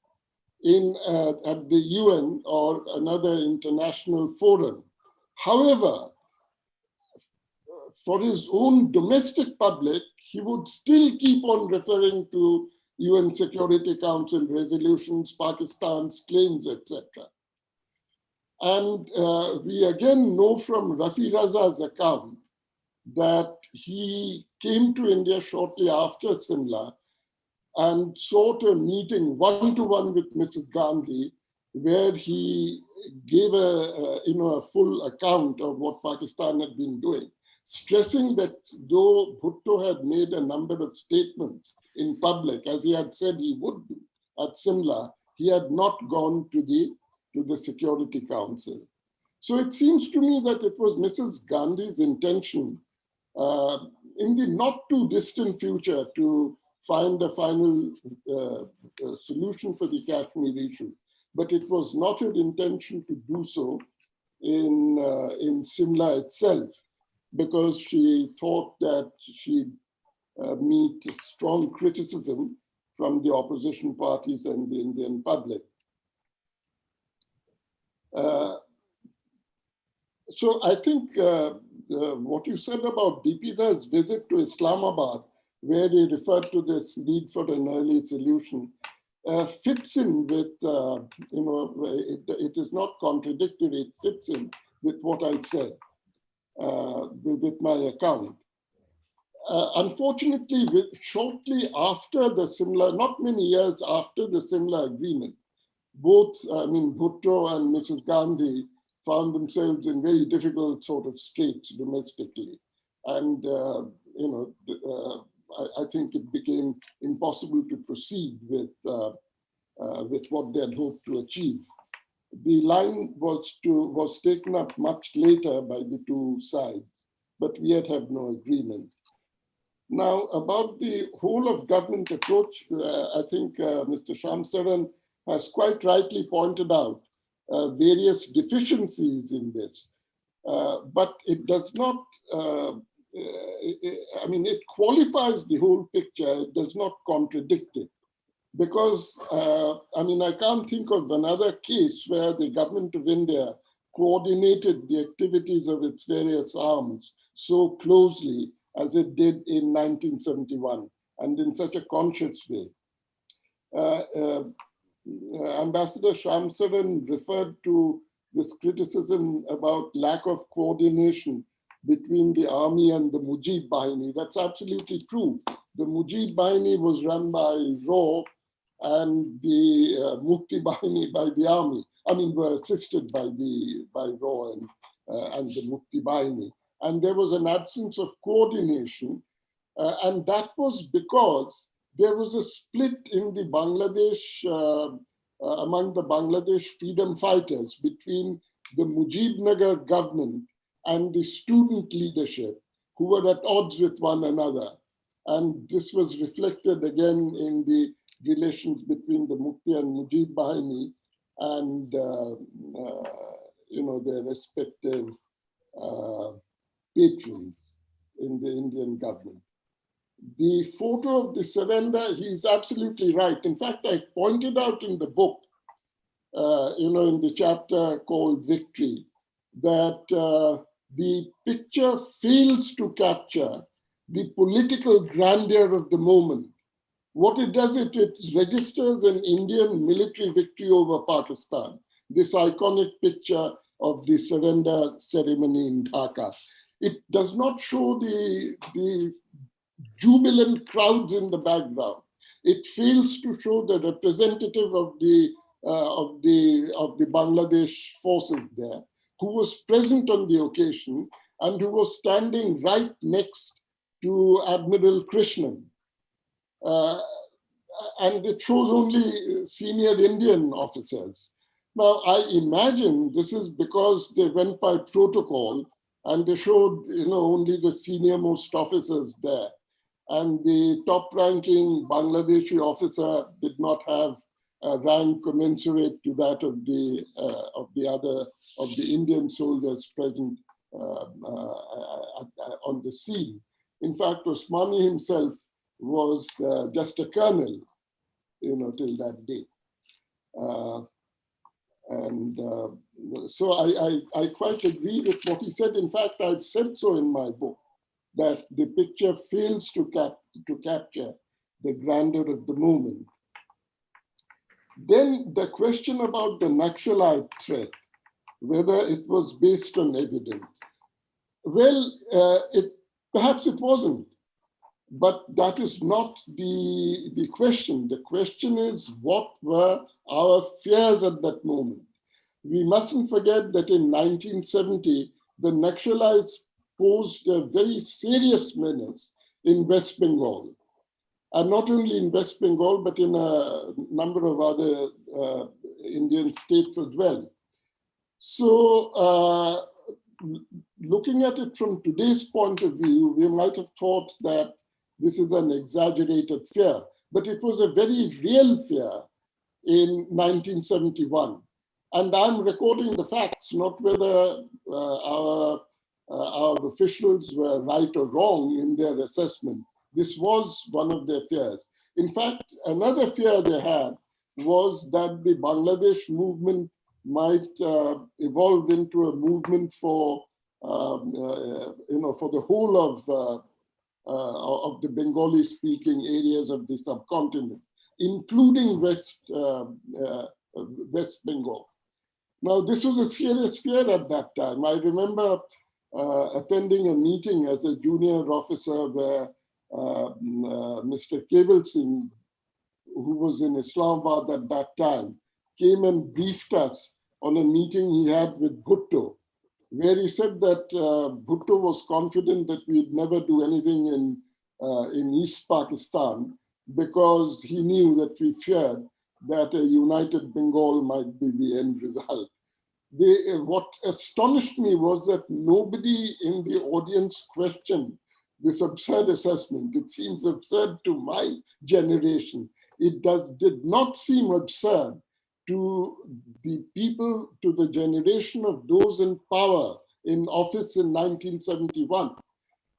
at the UN or another international forum. However, for his own domestic public, he would still keep on referring to UN Security Council resolutions, Pakistan's claims, etc. And we again know from Rafi Raza's account that he came to India shortly after Simla and sought a meeting one-to-one with Mrs. Gandhi, where he gave a full account of what Pakistan had been doing, stressing that though Bhutto had made a number of statements in public, as he had said he would do at Simla, he had not gone to the Security Council. So it seems to me that it was Mrs. Gandhi's intention in the not too distant future to find a final solution for the Kashmir issue. But it was not her intention to do so in Simla itself, because she thought that she'd meet strong criticism from the opposition parties and the Indian public. So I think what you said about DP's visit to Islamabad, where he referred to this need for an early solution, fits in with, it is not contradictory, it fits in with what I said, with my account. Unfortunately, shortly after the Simla, not many years after the Simla Agreement, both, Bhutto and Mrs. Gandhi found themselves in very difficult sort of straits domestically. And, I think it became impossible to proceed with what they had hoped to achieve. The line was taken up much later by the two sides, but we yet have no agreement. Now, about the whole of government approach, I think Mr. Shamsaran has quite rightly pointed out various deficiencies in this, but it does not, it qualifies the whole picture, it does not contradict it. Because, I can't think of another case where the government of India coordinated the activities of its various arms so closely as it did in 1971, and in such a conscious way. Ambassador Shamsaran referred to this criticism about lack of coordination between the army and the Mujib Bahini. That's absolutely true. The Mujib Bahini was run by RAW, and the Mukti Bahini by the army. Were assisted by RAW and the Mukti Bahini. And there was an absence of coordination, and that was because there was a split in the Bangladesh, among the Bangladesh freedom fighters between the Mujibnagar government and the student leadership, who were at odds with one another. And this was reflected again in the relations between the Mukti and Mujib Bahini and their respective patrons in the Indian government. The photo of the surrender, he's absolutely right. In fact, I pointed out in the book, in the chapter called Victory, that the picture fails to capture the political grandeur of the moment. What it does, it registers an Indian military victory over Pakistan, this iconic picture of the surrender ceremony in Dhaka. It does not show the jubilant crowds in the background. It fails to show the representative of the Bangladesh forces there, who was present on the occasion and who was standing right next to Admiral Krishnan. And it shows only senior Indian officers. Now, I imagine this is because they went by protocol and they showed, only the senior most officers there. And the top-ranking Bangladeshi officer did not have a rank commensurate to that of the Indian soldiers present on the scene. In fact, Osmani himself was just a colonel, till that day. So I quite agree with what he said. In fact, I've said so in my book, that the picture fails to capture the grandeur of the moment. Then the question about the Naxalite threat, whether it was based on evidence. Well, perhaps it wasn't, but that is not the question. The question is, what were our fears at that moment? We mustn't forget that in 1970, the Naxalites posed a very serious menace in West Bengal. And not only in West Bengal, but in a number of other Indian states as well. So looking at it from today's point of view, we might have thought that this is an exaggerated fear, but it was a very real fear in 1971. And I'm recording the facts, not whether our officials were right or wrong in their assessment. This was one of their fears. In fact, another fear they had was that the Bangladesh movement might evolve into a movement for the whole of the Bengali-speaking areas of the subcontinent, including West Bengal. Now, this was a serious fear at that time. I remember attending a meeting as a junior officer where Mr. Keval Singh, who was in Islamabad at that time, came and briefed us on a meeting he had with Bhutto, where he said that Bhutto was confident that we'd never do anything in East Pakistan because he knew that we feared that a united Bengal might be the end result. What astonished me was that nobody in the audience questioned this absurd assessment. It seems absurd to my generation. It did not seem absurd to the people, to the generation of those in power in office in 1971.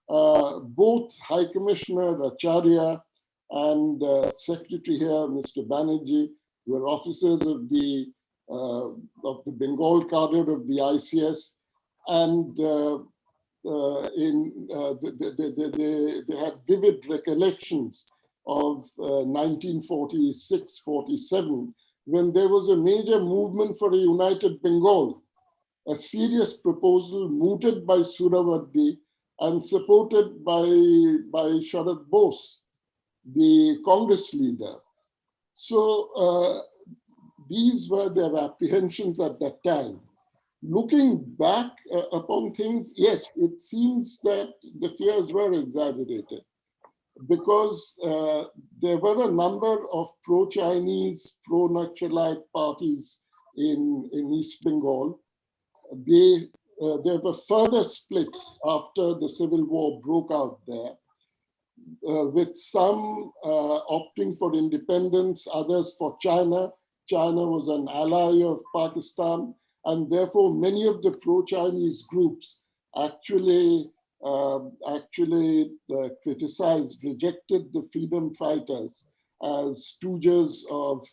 Both High Commissioner Acharya and Secretary here, Mr. Banerjee, were officers of the Bengal cadre of the ICS, and they had vivid recollections of 1946-47, when there was a major movement for a united Bengal, a serious proposal mooted by Suhrawardy and supported by Sharad Bose, the Congress leader. So these were their apprehensions at that time. Looking back upon things, yes, it seems that the fears were exaggerated, because there were a number of pro-Chinese, pro-Naxalite parties in East Bengal. There were further splits after the civil war broke out there, with some opting for independence, others for China. China was an ally of Pakistan, and therefore many of the pro-Chinese groups actually actually criticized, rejected the freedom fighters as stooges of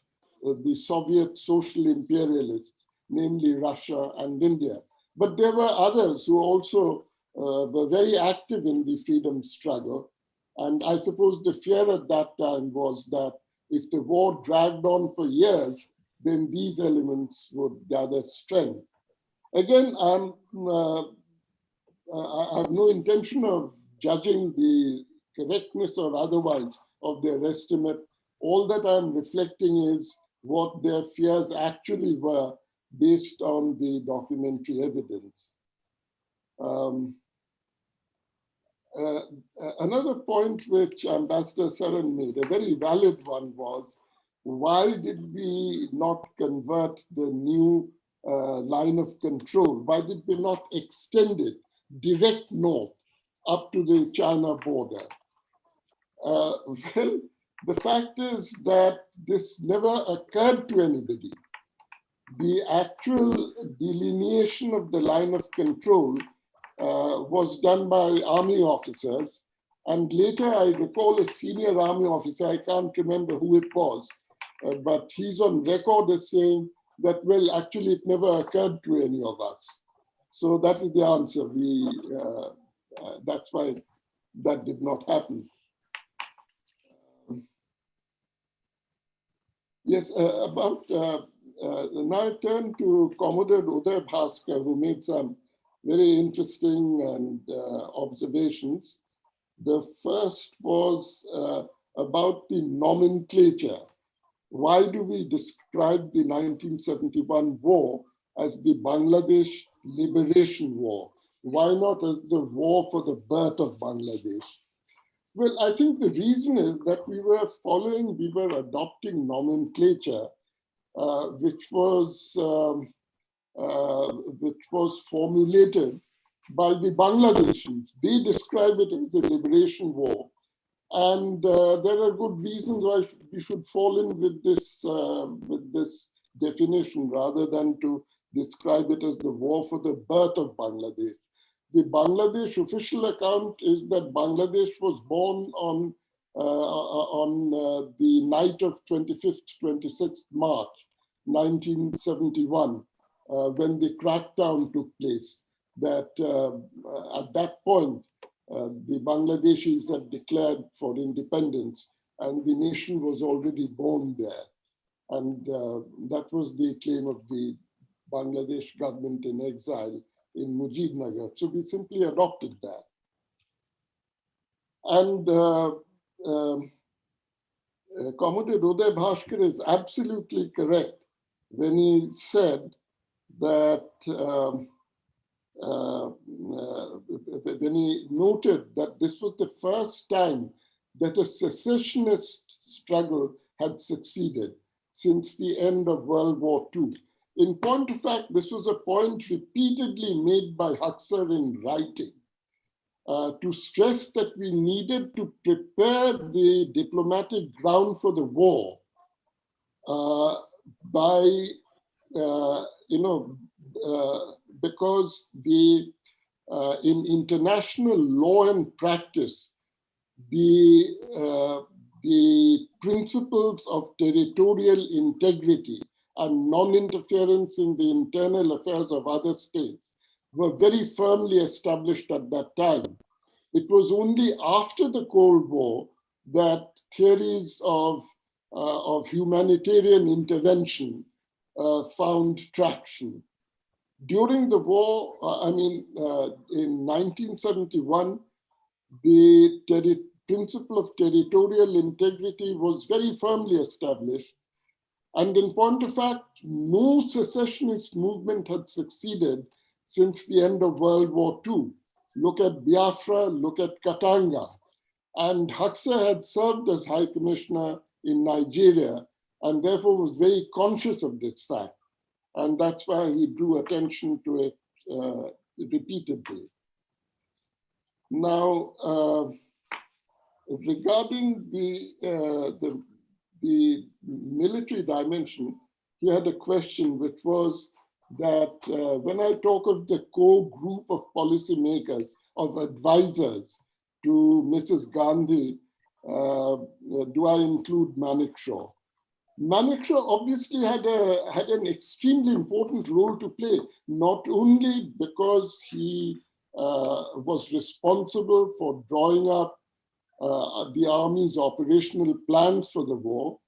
the Soviet social imperialists, namely Russia and India. But there were others who also were very active in the freedom struggle. And I suppose the fear at that time was that if the war dragged on for years, then these elements would gather strength. Again, I have no intention of judging the correctness or otherwise of their estimate. All that I'm reflecting is what their fears actually were based on the documentary evidence. Another point which Ambassador Saran made, a very valid one, was why did we not convert the new line of control? Why did we not extend it direct north up to the China border? Well, the fact is that this never occurred to anybody. The actual delineation of the line of control was done by army officers. And later I recall a senior army officer, I can't remember who it was, but he's on record as saying that, well, actually it never occurred to any of us. So that is the answer. That's why that did not happen. Yes, now I turn to Commodore Uday Bhaskar, who made some very interesting and observations. The first was about the nomenclature. Why do we describe the 1971 war as the Bangladesh Liberation War? Why not as the war for the birth of Bangladesh? Well, I think the reason is that we were adopting nomenclature, which was formulated by the Bangladeshis. They describe it as the liberation war. And there are good reasons why we should fall in with this definition rather than to describe it as the war for the birth of Bangladesh. The Bangladesh official account is that Bangladesh was born on the night of 25th, 26th March, 1971, when the crackdown took place. That at that point, the Bangladeshis had declared for independence and the nation was already born there. And that was the claim of the Bangladesh government in exile in Mujibnagar. So we simply adopted that. And Commodore Uday Bhaskar is absolutely correct when he said that when he noted that this was the first time that a secessionist struggle had succeeded since the end of World War II. In point of fact, this was a point repeatedly made by Huxer in writing to stress that we needed to prepare the diplomatic ground for the war because in international law and practice, the principles of territorial integrity and non-interference in the internal affairs of other states were very firmly established at that time. It was only after the Cold War that theories of humanitarian intervention found traction. During the war, in 1971, the principle of territorial integrity was very firmly established. And in point of fact, no secessionist movement had succeeded since the end of World War II. Look at Biafra, look at Katanga. And Huxer had served as High Commissioner in Nigeria and therefore was very conscious of this fact. And that's why he drew attention to it repeatedly. Now, regarding the military dimension, he had a question which was that when I talk of the core group of policymakers, of advisors to Mrs. Gandhi, do I include Manekshaw? Manekshaw obviously had an extremely important role to play, not only because he was responsible for drawing up the army's operational plans for the war,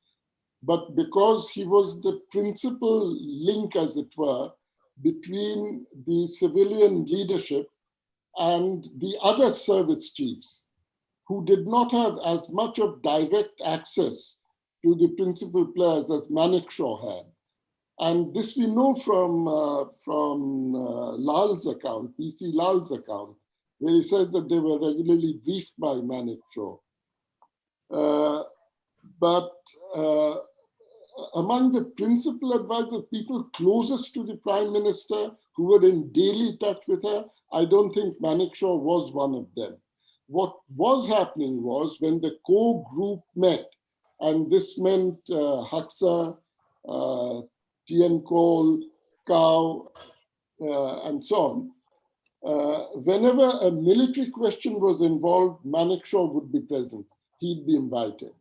but because he was the principal link, as it were, between the civilian leadership and the other service chiefs, who did not have as much of direct access to the principal players as Manekshaw had. And this we know from Lal's account, P.C. Lal's account, where he said that they were regularly briefed by Manekshaw. But among the principal advisors, people closest to the Prime Minister who were in daily touch with her, I don't think Manekshaw was one of them. What was happening was when the core group met, and this meant Haksa, Tien Kol, Kao, and so on, whenever a military question was involved, Manekshaw would be present. He'd be invited.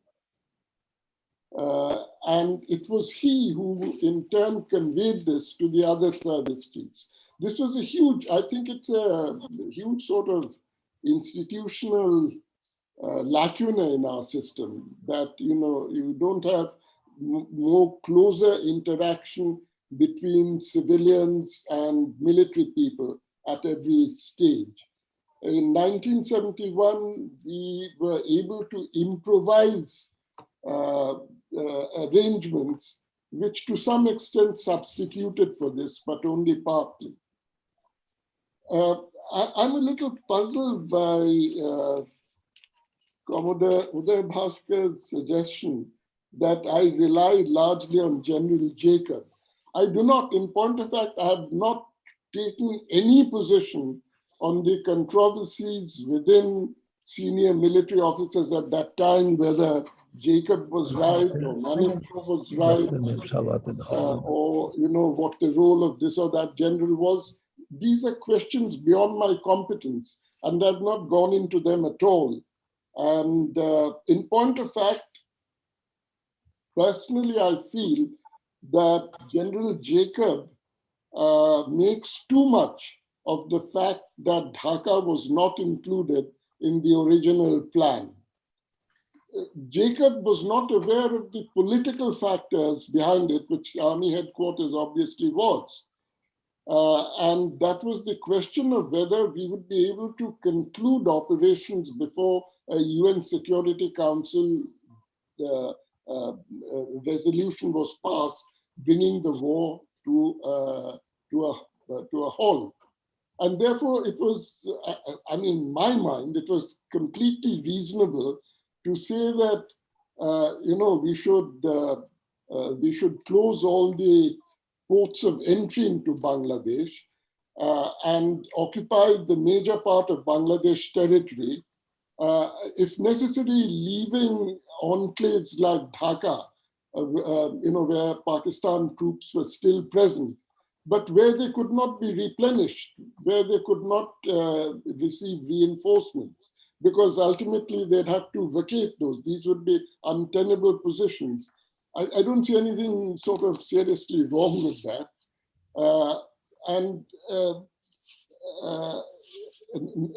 And it was he who in turn conveyed this to the other service chiefs. This was a huge, I think it's a huge sort of institutional lacuna in our system, that you don't have more closer interaction between civilians and military people at every stage. In 1971, we were able to improvise arrangements which to some extent substituted for this, but only partly. I'm a little puzzled by Commodore Uday Bhaskar's suggestion that I relied largely on General Jacob. I do not, in point of fact, I have not taken any position on the controversies within senior military officers at that time, whether Jacob was right or Manekshaw was right, or what the role of this or that general was. These are questions beyond my competence, and I've not gone into them at all. And in point of fact, personally, I feel that General Jacob makes too much of the fact that Dhaka was not included in the original plan. Jacob was not aware of the political factors behind it, which Army headquarters obviously was. And that was the question of whether we would be able to conclude operations before a UN Security Council resolution was passed, bringing the war to a halt. And therefore, it was, in my mind, it was completely reasonable to say that, we should close all the ports of entry into Bangladesh and occupy the major part of Bangladesh territory, if necessary, leaving enclaves like Dhaka, where Pakistan troops were still present, but where they could not be replenished, where they could not receive reinforcements, because ultimately they'd have to vacate those. These would be untenable positions. I don't see anything sort of seriously wrong with that.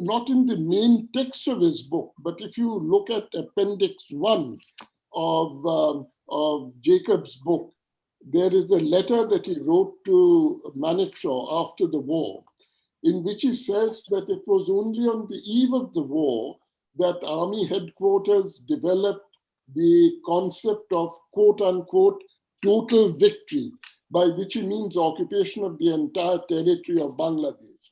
Not in the main text of his book, but if you look at Appendix 1 of Jacob's book, there is a letter that he wrote to Manekshaw after the war, in which he says that it was only on the eve of the war that Army headquarters developed the concept of quote unquote total victory, by which he means occupation of the entire territory of Bangladesh.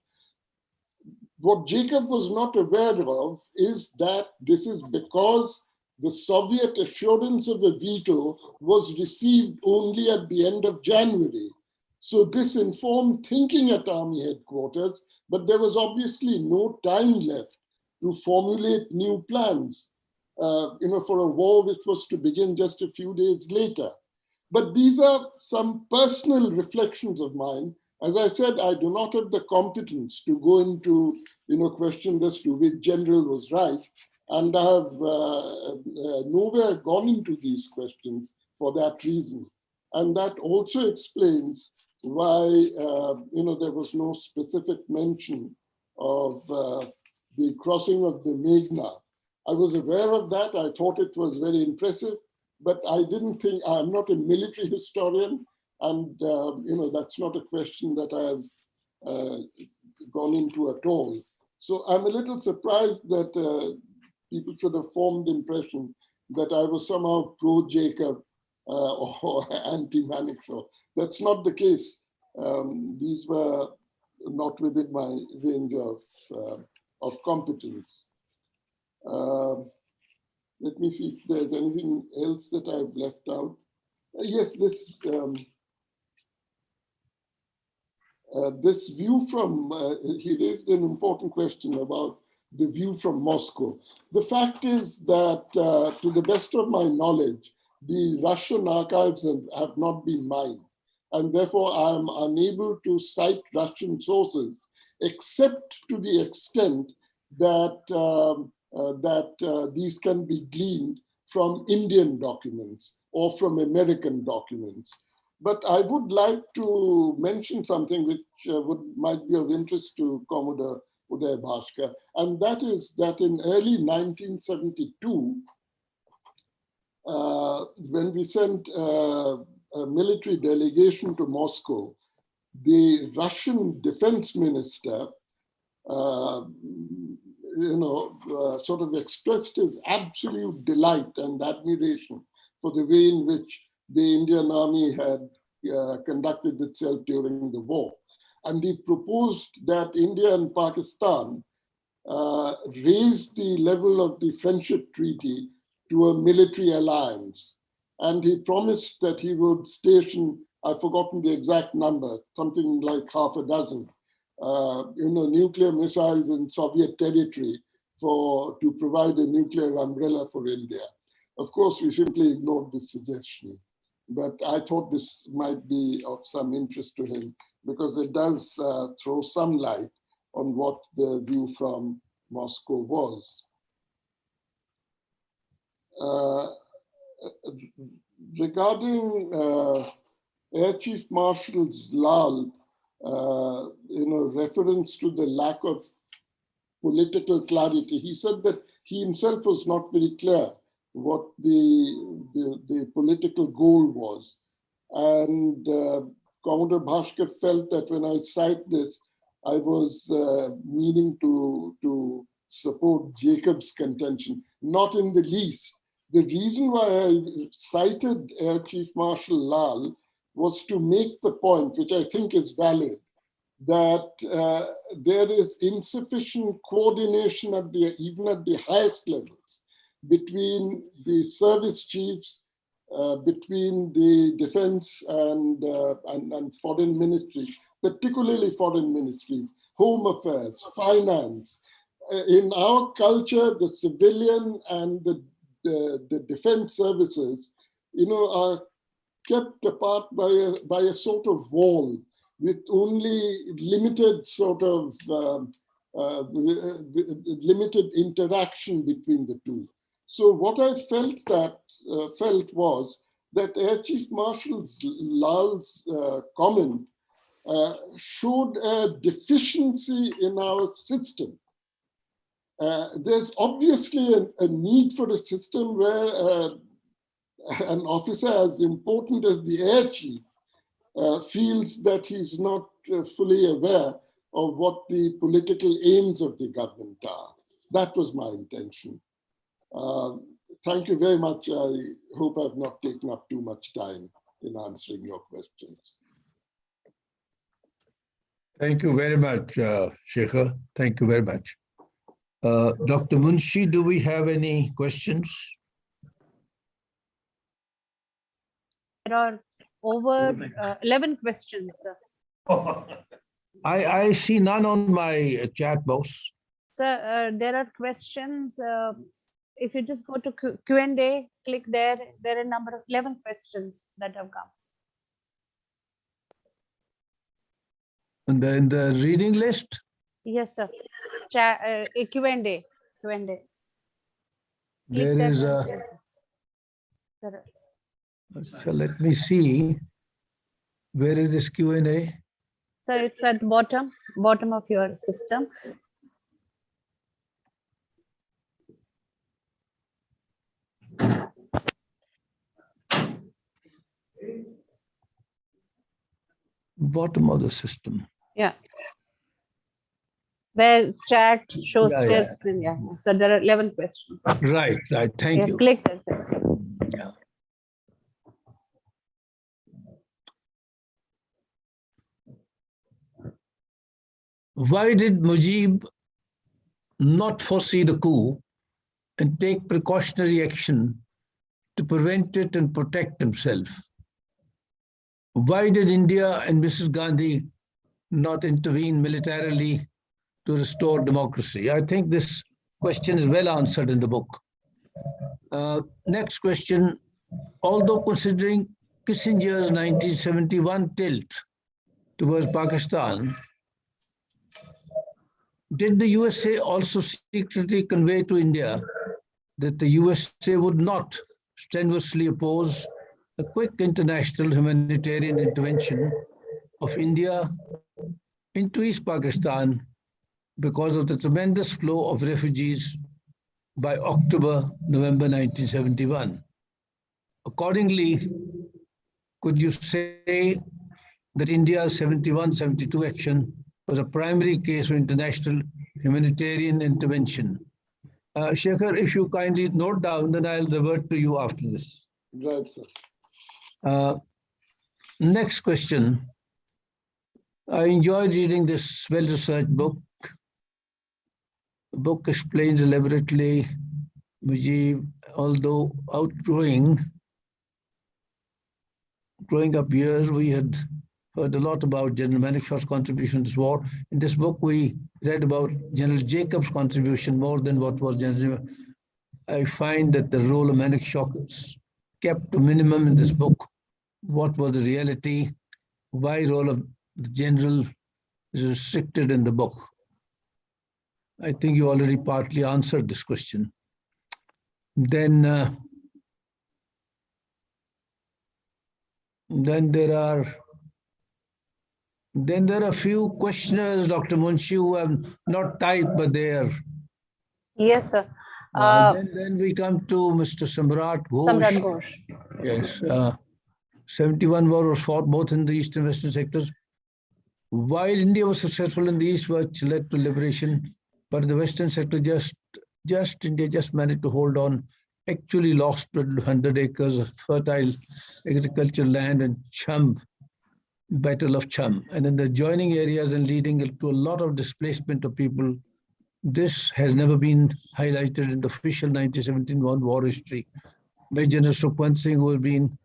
What Jacob was not aware of is that this is because the Soviet assurance of a veto was received only at the end of January. So this informed thinking at Army headquarters, but there was obviously no time left to formulate new plans, for a war which was to begin just a few days later. But these are some personal reflections of mine, As I said, I do not have the competence to go into, questions as to which general was right. And I have nowhere gone into these questions for that reason. And that also explains why, there was no specific mention of the crossing of the Meghna. I was aware of that. I thought it was very impressive, but I didn't think, I'm not a military historian, and that's not a question that I've gone into at all. So I'm a little surprised that people should have formed the impression that I was somehow pro-Jacob or anti-Manekshaw. That's not the case. These were not within my range of competence. Let me see if there's anything else that I've left out. Yes, this view from, he raised an important question about the view from Moscow. The fact is that, to the best of my knowledge, the Russian archives have not been mined, and therefore I am unable to cite Russian sources, except to the extent that these can be gleaned from Indian documents or from American documents. But I would like to mention something which might be of interest to Commodore Uday Bhaskar, and that is that in early 1972, when we sent a military delegation to Moscow, the Russian defense minister, sort of expressed his absolute delight and admiration for the way in which the Indian army had conducted itself during the war. And he proposed that India and Pakistan raise the level of the friendship treaty to a military alliance. And he promised that he would station, I've forgotten the exact number, something like half a dozen, nuclear missiles in Soviet territory to provide a nuclear umbrella for India. Of course, we simply ignored this suggestion, but I thought this might be of some interest to him because it does throw some light on what the view from Moscow was. Regarding Air Chief Marshal Lal, reference to the lack of political clarity, he said that he himself was not very clear what the political goal was. And Commodore Bhaskar felt that when I cite this, I was meaning to support Jacob's contention, not in the least. The reason why I cited Air Chief Marshal Lal was to make the point, which I think is valid, that there is insufficient coordination even at the highest levels between the service chiefs, between the defense and foreign ministries, particularly foreign ministries, home affairs, finance. In our culture, the civilian and the defense services, are kept apart by a sort of wall with only limited sort of limited interaction between the two. So what I felt was that Air Chief Marshal Lal's comment showed a deficiency in our system. There's obviously a need for a system where an officer as important as the air chief feels that he's not fully aware of what the political aims of the government are. That was my intention. Thank you very much. I hope I've not taken up too much time in answering your questions. Thank you very much, Shekhar. Thank you very much. Dr. Munshi, do we have any questions? There are over 11 questions, sir. I see none on my chat box. Sir, there are questions. If you just go to Q&A, click there. There are a number of 11 questions that have come. in the reading list? Yes, sir. Q&A. Q&A. There is a. So let me see. Where is this Q&A? Sir, it's at bottom of your system. Bottom of the system. Yeah. Where chat shows Yeah, share yeah. screen. Yeah. So there are 11 questions. Right. Thank you. Click that. Sir. Yeah. Why did Mujib not foresee the coup and take precautionary action to prevent it and protect himself? Why did India and Mrs. Gandhi not intervene militarily to restore democracy? I think this question is well answered in the book. Next question. Although considering Kissinger's 1971 tilt towards Pakistan, did the USA also secretly convey to India that the USA would not strenuously oppose a quick international humanitarian intervention of India into East Pakistan because of the tremendous flow of refugees by October-November 1971? Accordingly, could you say that India's 71-72 action was a primary case of international humanitarian intervention? Shekhar, if you kindly note down, then I'll revert to you after this. Right, sir. Next question. I enjoyed reading this well-researched book. The book explains elaborately Mujib, although growing up years, we had heard a lot about General Manikshaw's contribution to this war. In this book, we read about General Jacob's contribution more than what was General. I find that the role of Manekshaw is kept to minimum in this book. What was the reality? Why role of the general is restricted in the book? I think you already partly answered this question. Then there are a few questioners, Dr. Munshi, who have not typed, but they are. Yes, sir. Then we come to Mr. Samrat Ghosh. Samrat Ghosh. Yes. 71 war was fought both in the east and western sectors. While India was successful in the east, which led to liberation, but in the western sector, India just managed to hold on. Actually lost 100 acres of fertile agricultural land in Cham, Battle of Cham, and in the adjoining areas and leading to a lot of displacement of people. This has never been highlighted in the official 1917 war history. Major General Sukhwant Singh, who has been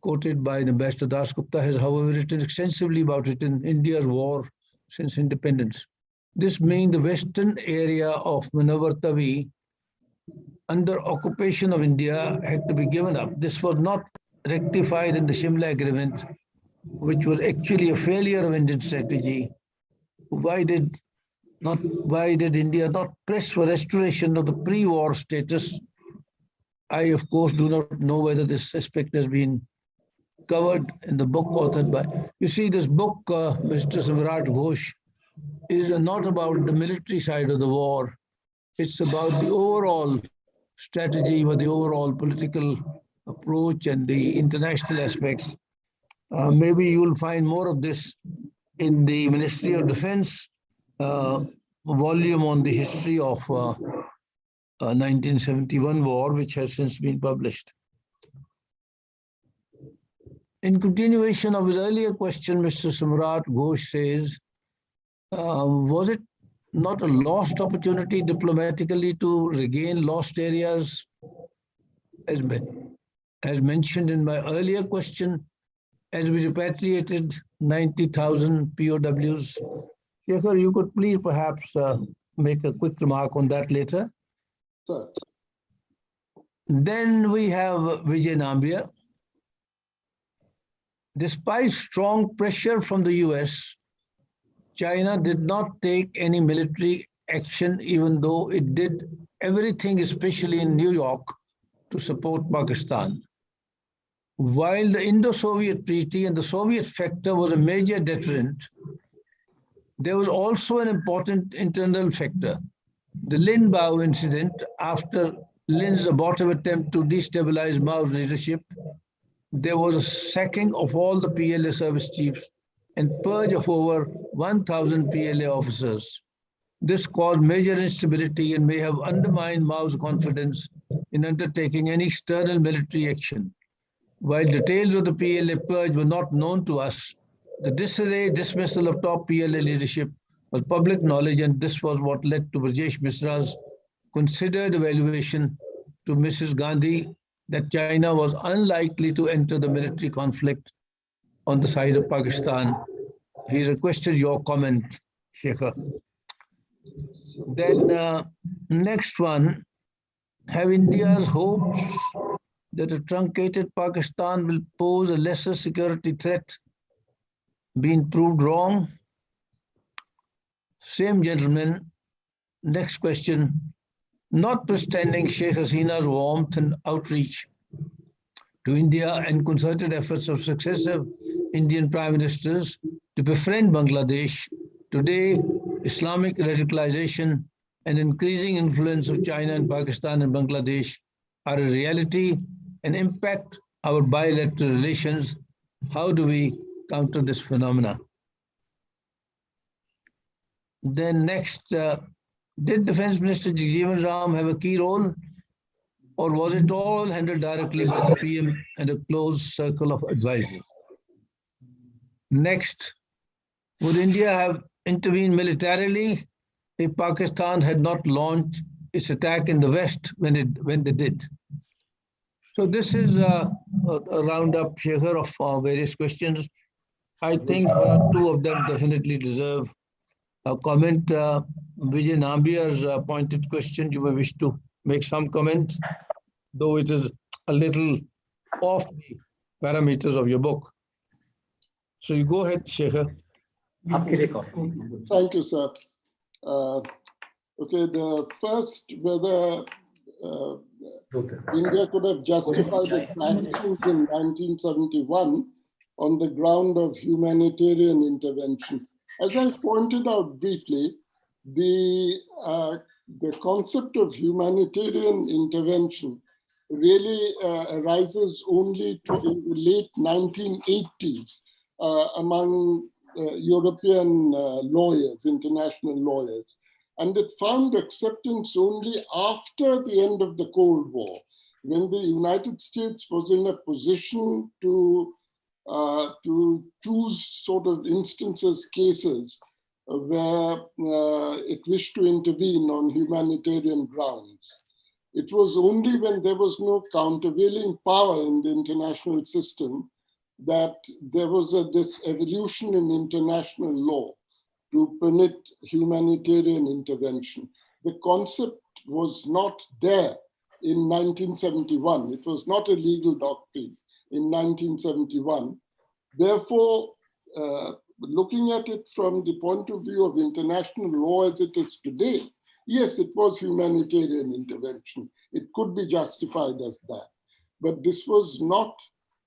quoted by Ambassador Dasgupta, has, however, written extensively about it in India's war since independence. This means the western area of Manawar Tawi under occupation of India had to be given up. This was not rectified in the Simla Agreement, which was actually a failure of Indian strategy. Why did India not press for restoration of the pre-war status? I, of course, do not know whether this aspect has been covered in the book authored by. You see, this book, Mr. Samrat Ghosh, is not about the military side of the war. It's about the overall strategy or the overall political approach and the international aspects. Maybe you'll find more of this in the Ministry of Defense volume on the history of 1971 war, which has since been published. In continuation of his earlier question, Mr. Samrat Ghosh says, was it not a lost opportunity diplomatically to regain lost areas? As mentioned in my earlier question, as we repatriated 90,000 POWs. Shekhar, you could please perhaps make a quick remark on that later. Sir. Then we have Vijay Nambia. Despite strong pressure from the US, China did not take any military action, even though it did everything, especially in New York, to support Pakistan. While the Indo-Soviet Treaty and the Soviet factor was a major deterrent, there was also an important internal factor. The Lin Bao Incident, after Lin's abortive attempt to destabilize Mao's leadership, there was a sacking of all the PLA service chiefs and purge of over 1,000 PLA officers. This caused major instability and may have undermined Mao's confidence in undertaking any external military action. While details of the PLA purge were not known to us, the disarray dismissal of top PLA leadership was public knowledge, and this was what led to Brajesh Misra's considered evaluation to Mrs. Gandhi that China was unlikely to enter the military conflict on the side of Pakistan. He requested your comment, Shekhar. Then next one, have India's hopes that a truncated Pakistan will pose a lesser security threat been proved wrong? Same gentleman. Next question. Notwithstanding Sheikh Hasina's warmth and outreach to India and concerted efforts of successive Indian prime ministers to befriend Bangladesh, today Islamic radicalization and increasing influence of China and Pakistan and Bangladesh are a reality and impact our bilateral relations. How do we counter this phenomena? Then next, did Defense Minister Jagjeevan Ram have a key role, or was it all handled directly by the PM and a closed circle of advisors? Next, would India have intervened militarily if Pakistan had not launched its attack in the West when they did? So this is a roundup, Shekhar, of various questions. I think one or two of them definitely deserve a comment. Vijay Nambiar's pointed question, you may wish to make some comment, though it is a little off the parameters of your book. So you go ahead, Shekhar. Thank you, sir. Okay, the first, whether India could have justified its actions in 1971 on the ground of humanitarian intervention. As I pointed out briefly, the concept of humanitarian intervention really arises only in the late 1980s among European lawyers, international lawyers. And it found acceptance only after the end of the Cold War, when the United States was in a position to choose sort of instances, cases where it wished to intervene on humanitarian grounds. It was only when there was no countervailing power in the international system that there was this evolution in international law to permit humanitarian intervention. The concept was not there in 1971. It was not a legal doctrine in 1971. Therefore, looking at it from the point of view of international law as it is today, yes, it was humanitarian intervention. It could be justified as that. But this was not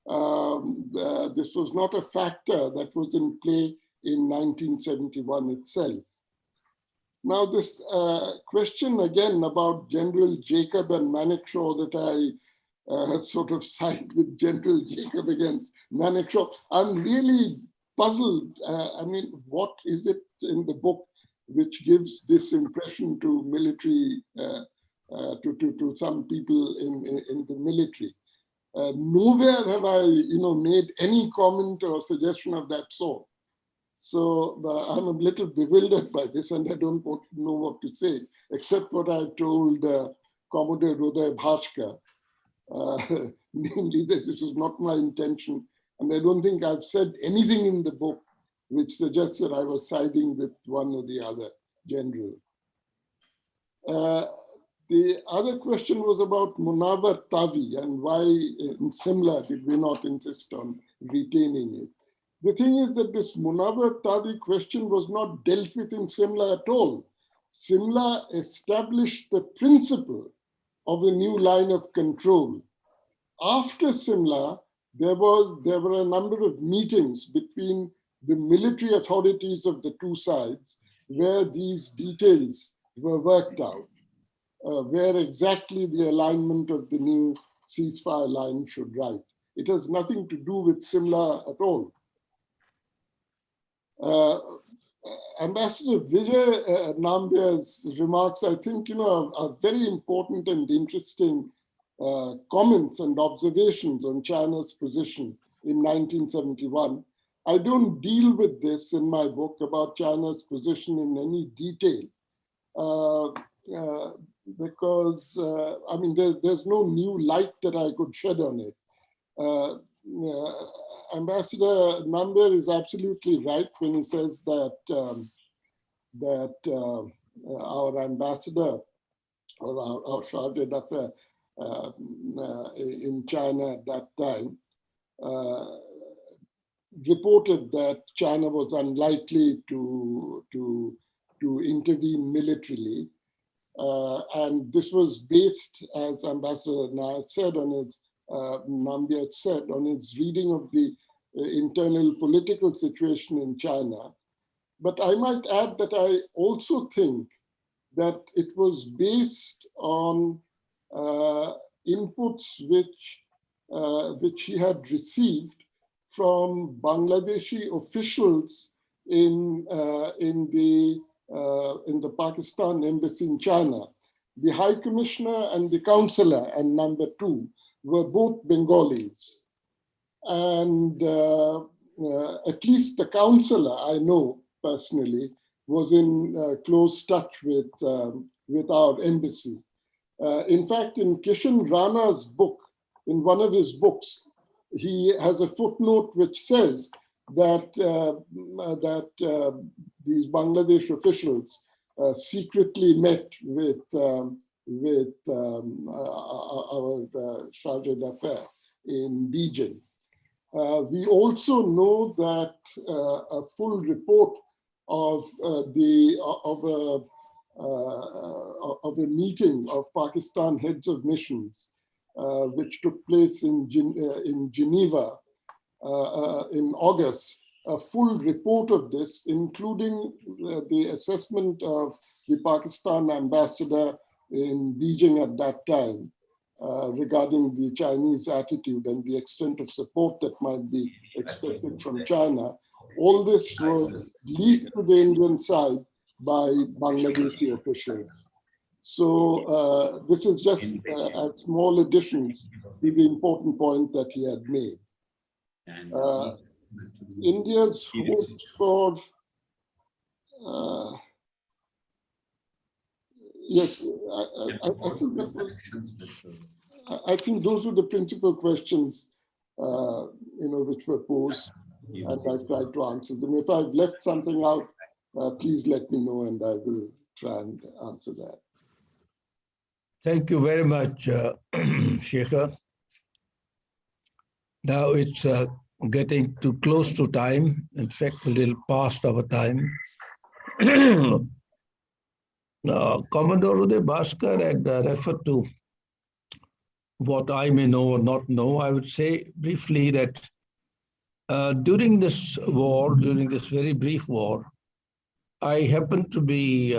a factor that was in play in 1971 itself. Now, this question again about General Jacob and Manekshaw, that I sort of side with General Jacob against Manekshaw. I'm really puzzled. I mean, what is it in the book which gives this impression to military, to some people in the military? Nowhere have I, made any comment or suggestion of that sort. So I'm a little bewildered by this, and I don't know what to say, except what I told Commodore Uday Bhaskar, namely that this is not my intention. And I don't think I've said anything in the book which suggests that I was siding with one or the other general. The other question was about Munawar Tawi and why in Simla did we not insist on retaining it. The thing is that this Munawar Tadi question was not dealt with in Simla at all. Simla established the principle of a new line of control. After Simla, there were a number of meetings between the military authorities of the two sides where these details were worked out, where exactly the alignment of the new ceasefire line should lie. It has nothing to do with Simla at all. Ambassador Vijay Nambiar's remarks, I think, are very important and interesting comments and observations on China's position in 1971. I don't deal with this in my book about China's position in any detail because, I mean, there's no new light that I could shed on it. Ambassador Nambiar is absolutely right when he says that our ambassador or our charge d'affaires in China at that time reported that China was unlikely to intervene militarily. And this was based, as Ambassador Nambiar said, on his reading of the internal political situation in China. But I might add that I also think that it was based on inputs which he had received from Bangladeshi officials in the Pakistan embassy in China. The High Commissioner and the Counselor, and number 2, were both Bengalis. And at least the Counselor, I know personally, was in close touch with our embassy. In fact, in Kishan Rana's book, in one of his books, he has a footnote which says that these Bangladesh officials secretly met with our charge d'affaires in Beijing. We also know that a full report of a meeting of Pakistan heads of missions, which took place in Geneva in August. A full report of this, including the assessment of the Pakistan ambassador in Beijing at that time regarding the Chinese attitude and the extent of support that might be expected from China. All this was leaked to the Indian side by Bangladeshi officials. So this is just a small additions to the important point that he had made. India's hopes for, yes, I think those were the principal questions, which were posed, and I tried to answer them. If I've left something out, please let me know, and I will try and answer that. Thank you very much, Shekhar. Now it's getting too close to time, in fact, a little past our time. Commodore Uday Bhaskar had referred to what I may know or not know. I would say briefly that during this war, during this very brief war, I happened to be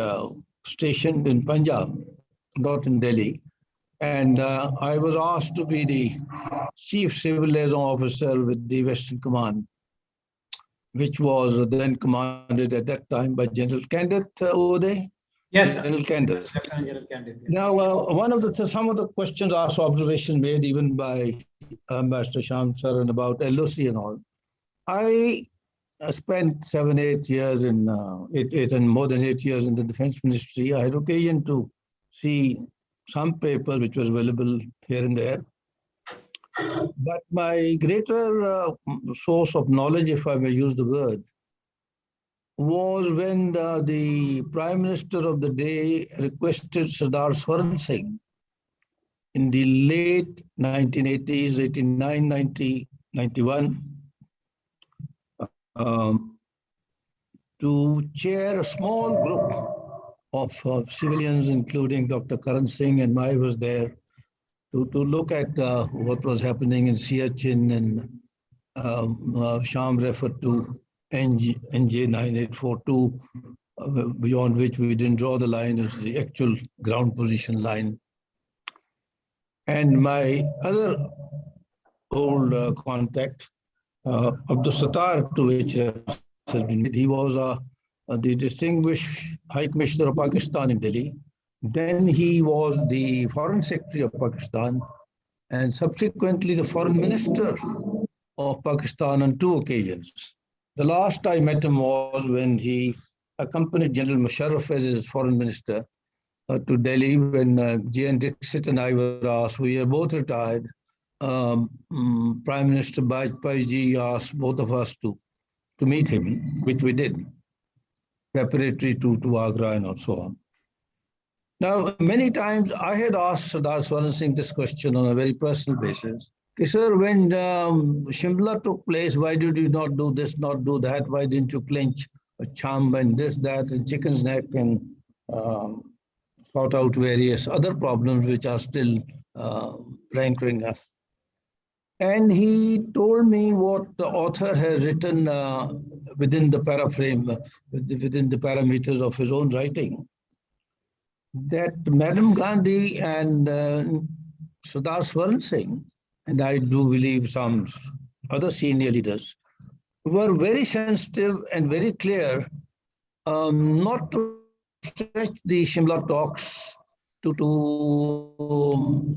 stationed in Punjab, not in Delhi, and I was asked to be the Chief Civil Liaison Officer with the Western Command, which was then commanded at that time by General Candid Uday. Yes, General Candid. General Candid. Yes. Now, some of the questions asked, observations made even by Ambassador Sham Saran about LOC and all. I spent 7, 8 years in more than 8 years in the Defense Ministry. I had occasion to see some papers which were available here and there. But my greater source of knowledge, if I may use the word, was when the Prime Minister of the day requested Sardar Swaran Singh in the late 1980s, 89, 90, 91, to chair a small group of civilians, including Dr. Karan Singh, and I was there to look at what was happening in Siachen, and Sham referred to NJ 9842, beyond which we didn't draw the line, is the actual ground position line. And my other old contact, Abdul Sattar, to which has been made, he was the distinguished High Commissioner of Pakistan in Delhi. Then he was the Foreign Secretary of Pakistan, and subsequently the Foreign Minister of Pakistan on 2 occasions. The last I met him was when he accompanied General Musharraf as his Foreign Minister to Delhi, when J.N. Dixit and I were asked. We are both retired. Prime Minister Bajpayee ji asked both of us to meet him, which we did, preparatory to Agra and so on. Now, many times I had asked Sardar Swaran Singh this question on a very personal basis. Okay, sir, when Shimla took place, why did you not do this, not do that? Why didn't you clinch a chum and this, that, and chicken's neck, and sort out various other problems which are still rankling us? And he told me what the author has written within the paraframe, within the parameters of his own writing, that Madam Gandhi and Sardar Swaran Singh, and I do believe some other senior leaders, were very sensitive and very clear not to stretch the Shimla talks to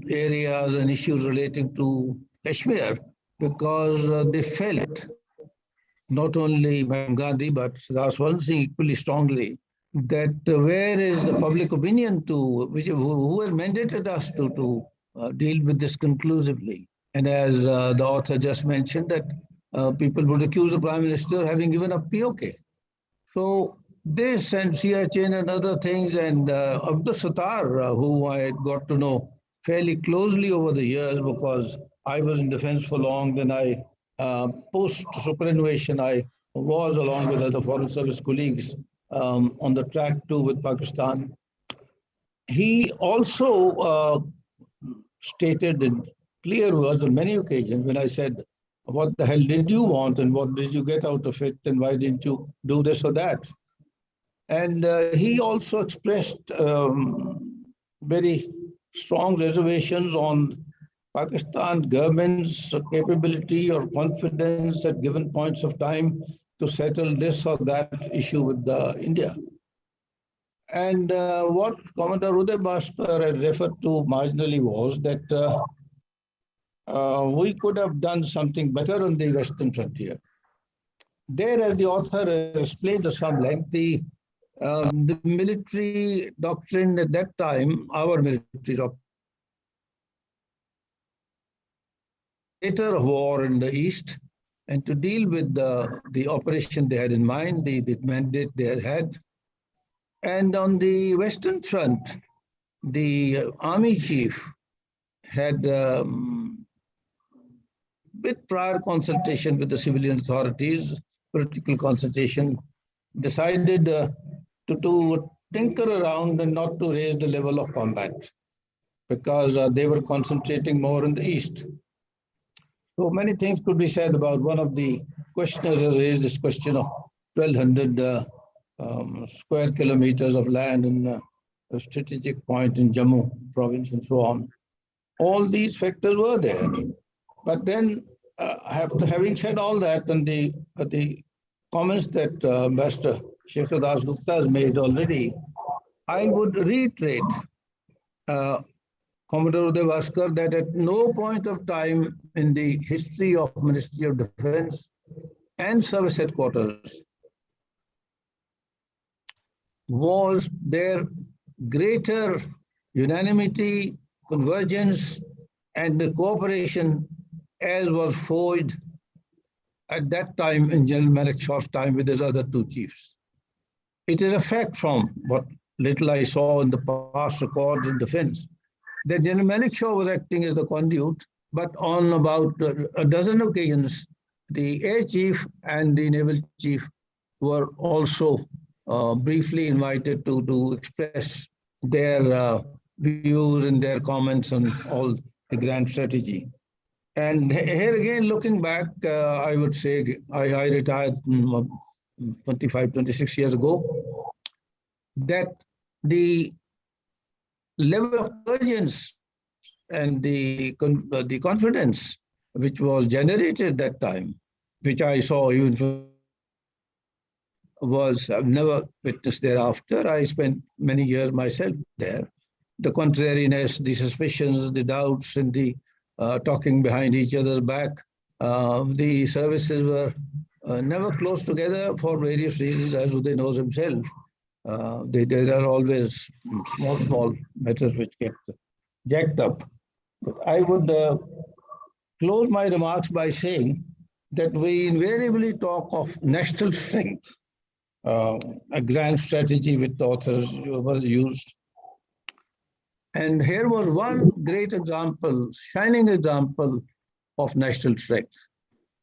areas and issues relating to Kashmir, because they felt, not only Madam Gandhi, but Sardar Swaran Singh equally strongly, that where is the public opinion who has mandated us to deal with this conclusively? And as the author just mentioned, that people would accuse the Prime Minister of having given up POK. So this and CHN and other things, and Abdul Sattar, who I got to know fairly closely over the years, because I was in defense for long, then I, post-superannuation, I was, along with other foreign service colleagues, on the track too with Pakistan. He also stated in clear words on many occasions when I said, what the hell did you want and what did you get out of it and why didn't you do this or that? And he also expressed very strong reservations on Pakistan government's capability or confidence at given points of time to settle this or that issue with India. And what Commodore Uday Bhaskar had referred to marginally was that we could have done something better on the Western frontier. There, as the author explained to some length, the military doctrine at that time, our military doctrine, theater of war in the East, and to deal with the operation they had in mind, the mandate they had. And on the Western Front, the army chief had, with prior consultation with the civilian authorities, political consultation, decided to tinker around and not to raise the level of combat, because they were concentrating more in the East. So many things could be said about. One of the questioners has raised this question of 1,200 square kilometers of land in a strategic point in Jammu province and so on. All these factors were there. But then, having said all that, and the comments that Ambassador Shekhar Dasgupta has made already, I would reiterate Commodore Uday Bhaskar that at no point of time in the history of Ministry of Defense and Service Headquarters was there greater unanimity, convergence, and cooperation as was forged at that time in General Manekshaw's time with his other 2 chiefs. It is a fact from what little I saw in the past records in defense that General Manekshaw was acting as the conduit, but on about a dozen occasions, the Air Chief and the Naval Chief were also briefly invited to express their views and their comments on all the grand strategy. And here again, looking back, I would say I retired 25, 26 years ago, that the level of convergence and the confidence which was generated that time, which I saw even was I've never witnessed thereafter. I spent many years myself there. The contrariness, the suspicions, the doubts, and the talking behind each other's back. The services were never close together for various reasons, as Uday knows himself. There are always small matters which get jacked up. But I would close my remarks by saying that we invariably talk of national strength, a grand strategy which the authors used. And here was one great example, shining example of national strength.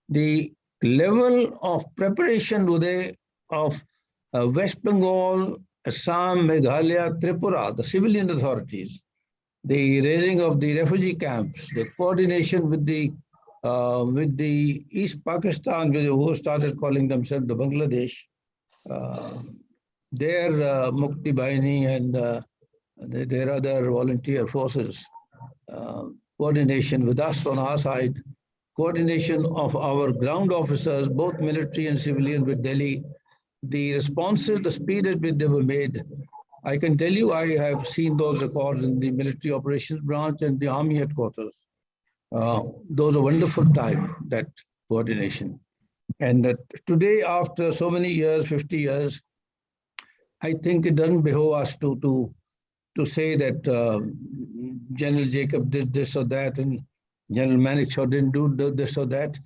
The level of preparation today of West Bengal, Assam, Meghalaya, Tripura, the civilian authorities, the raising of the refugee camps, the coordination with the East Pakistan, who started calling themselves the Bangladesh, their Mukti Bahini and their other volunteer forces, coordination with us on our side, coordination of our ground officers, both military and civilian with Delhi, the responses, the speed at which they were made. I can tell you, I have seen those records in the military operations branch and the army headquarters. Those are wonderful time, that coordination. And that today, after so many years, 50 years, I think it doesn't behove us to say that General Jacob did this or that and General Manekshaw didn't do this or that.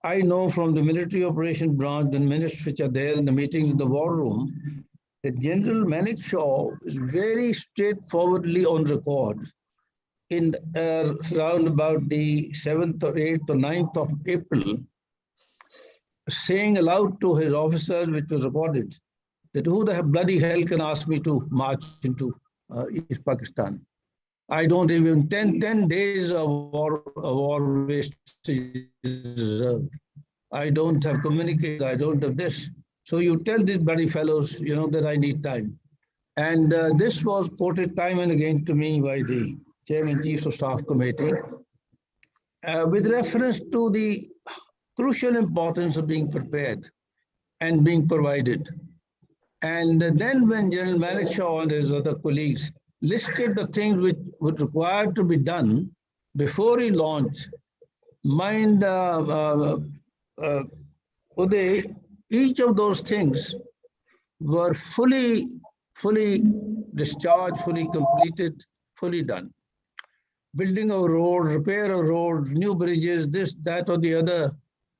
I know from the military operations branch, the minutes which are there in the meetings in the war room, that General Manekshaw is very straightforwardly on record in around about the 7th or 8th or 9th of April, saying aloud to his officers, which was recorded, that who the bloody hell can ask me to march into East Pakistan? I don't even 10 days of war wastage reserved. I don't have communication, I don't have this. So you tell these bloody fellows, that I need time. And this was quoted time and again to me by the Chairman Chiefs of Staff Committee with reference to the crucial importance of being prepared and being provided. And then when General Manekshaw and his other colleagues listed the things which would require to be done before he launched, mind Uday, each of those things were fully discharged, fully completed, fully done. Building of roads, repair of roads, new bridges, this, that, or the other.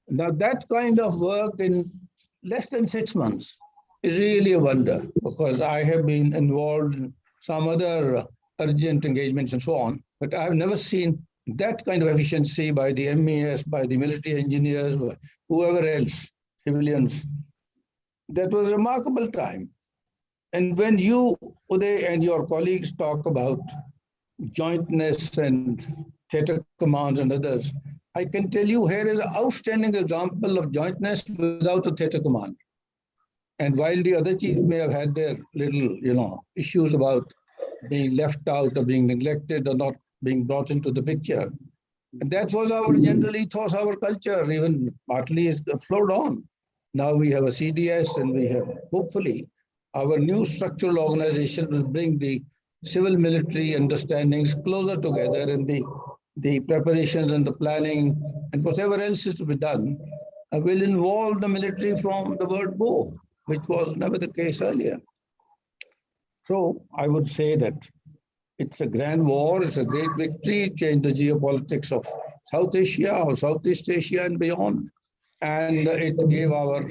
Now that kind of work in less than 6 months is really a wonder, because I have been involved in some other urgent engagements and so on, but I have never seen that kind of efficiency by the MES, by the military engineers, whoever else, civilians. That was a remarkable time. And when you, Uday, and your colleagues talk about jointness and theater commands and others, I can tell you here is an outstanding example of jointness without a theater command. And while the other chiefs may have had their little, issues about being left out or being neglected or not being brought into the picture, and that was our general ethos, our culture, even partly is flowed on. Now we have a CDS and we have, hopefully, our new structural organization will bring the civil military understandings closer together, and the preparations and the planning and whatever else is to be done will involve the military from the word go, which was never the case earlier. So I would say that it's a grand war, it's a great victory, it changed the geopolitics of South Asia or Southeast Asia and beyond. And it gave our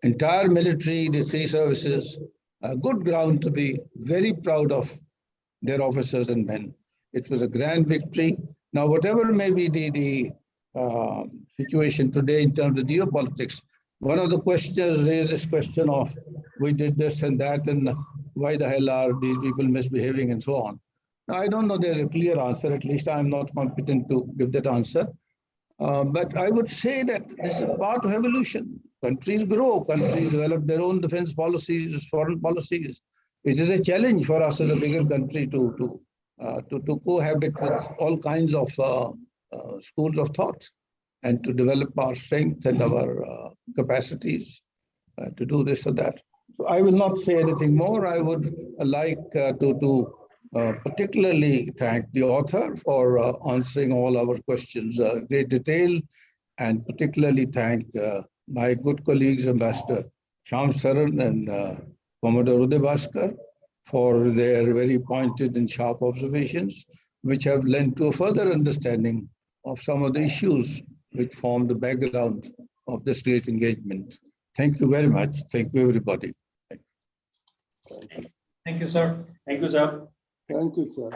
entire military, the three services, a good ground to be very proud of their officers and men. It was a grand victory. Now, whatever may be the situation today in terms of geopolitics. One of the questions raised this question of we did this and that, and why the hell are these people misbehaving and so on. Now, I don't know there's a clear answer, at least I'm not competent to give that answer. But I would say that this is part of evolution. Countries grow, countries develop their own defense policies, foreign policies. It is a challenge for us as a bigger country to cohabit with all kinds of schools of thought and to develop our strength and our capacities to do this or that. So I will not say anything more. I would like to particularly thank the author for answering all our questions in great detail, and particularly thank my good colleagues, Ambassador Sham Saran and Commodore Uday Bhaskar, for their very pointed and sharp observations, which have led to a further understanding of some of the issues which form the background of this great engagement. Thank you very much. Thank you, everybody. Thank you, sir. Thank you, sir. Thank you, sir.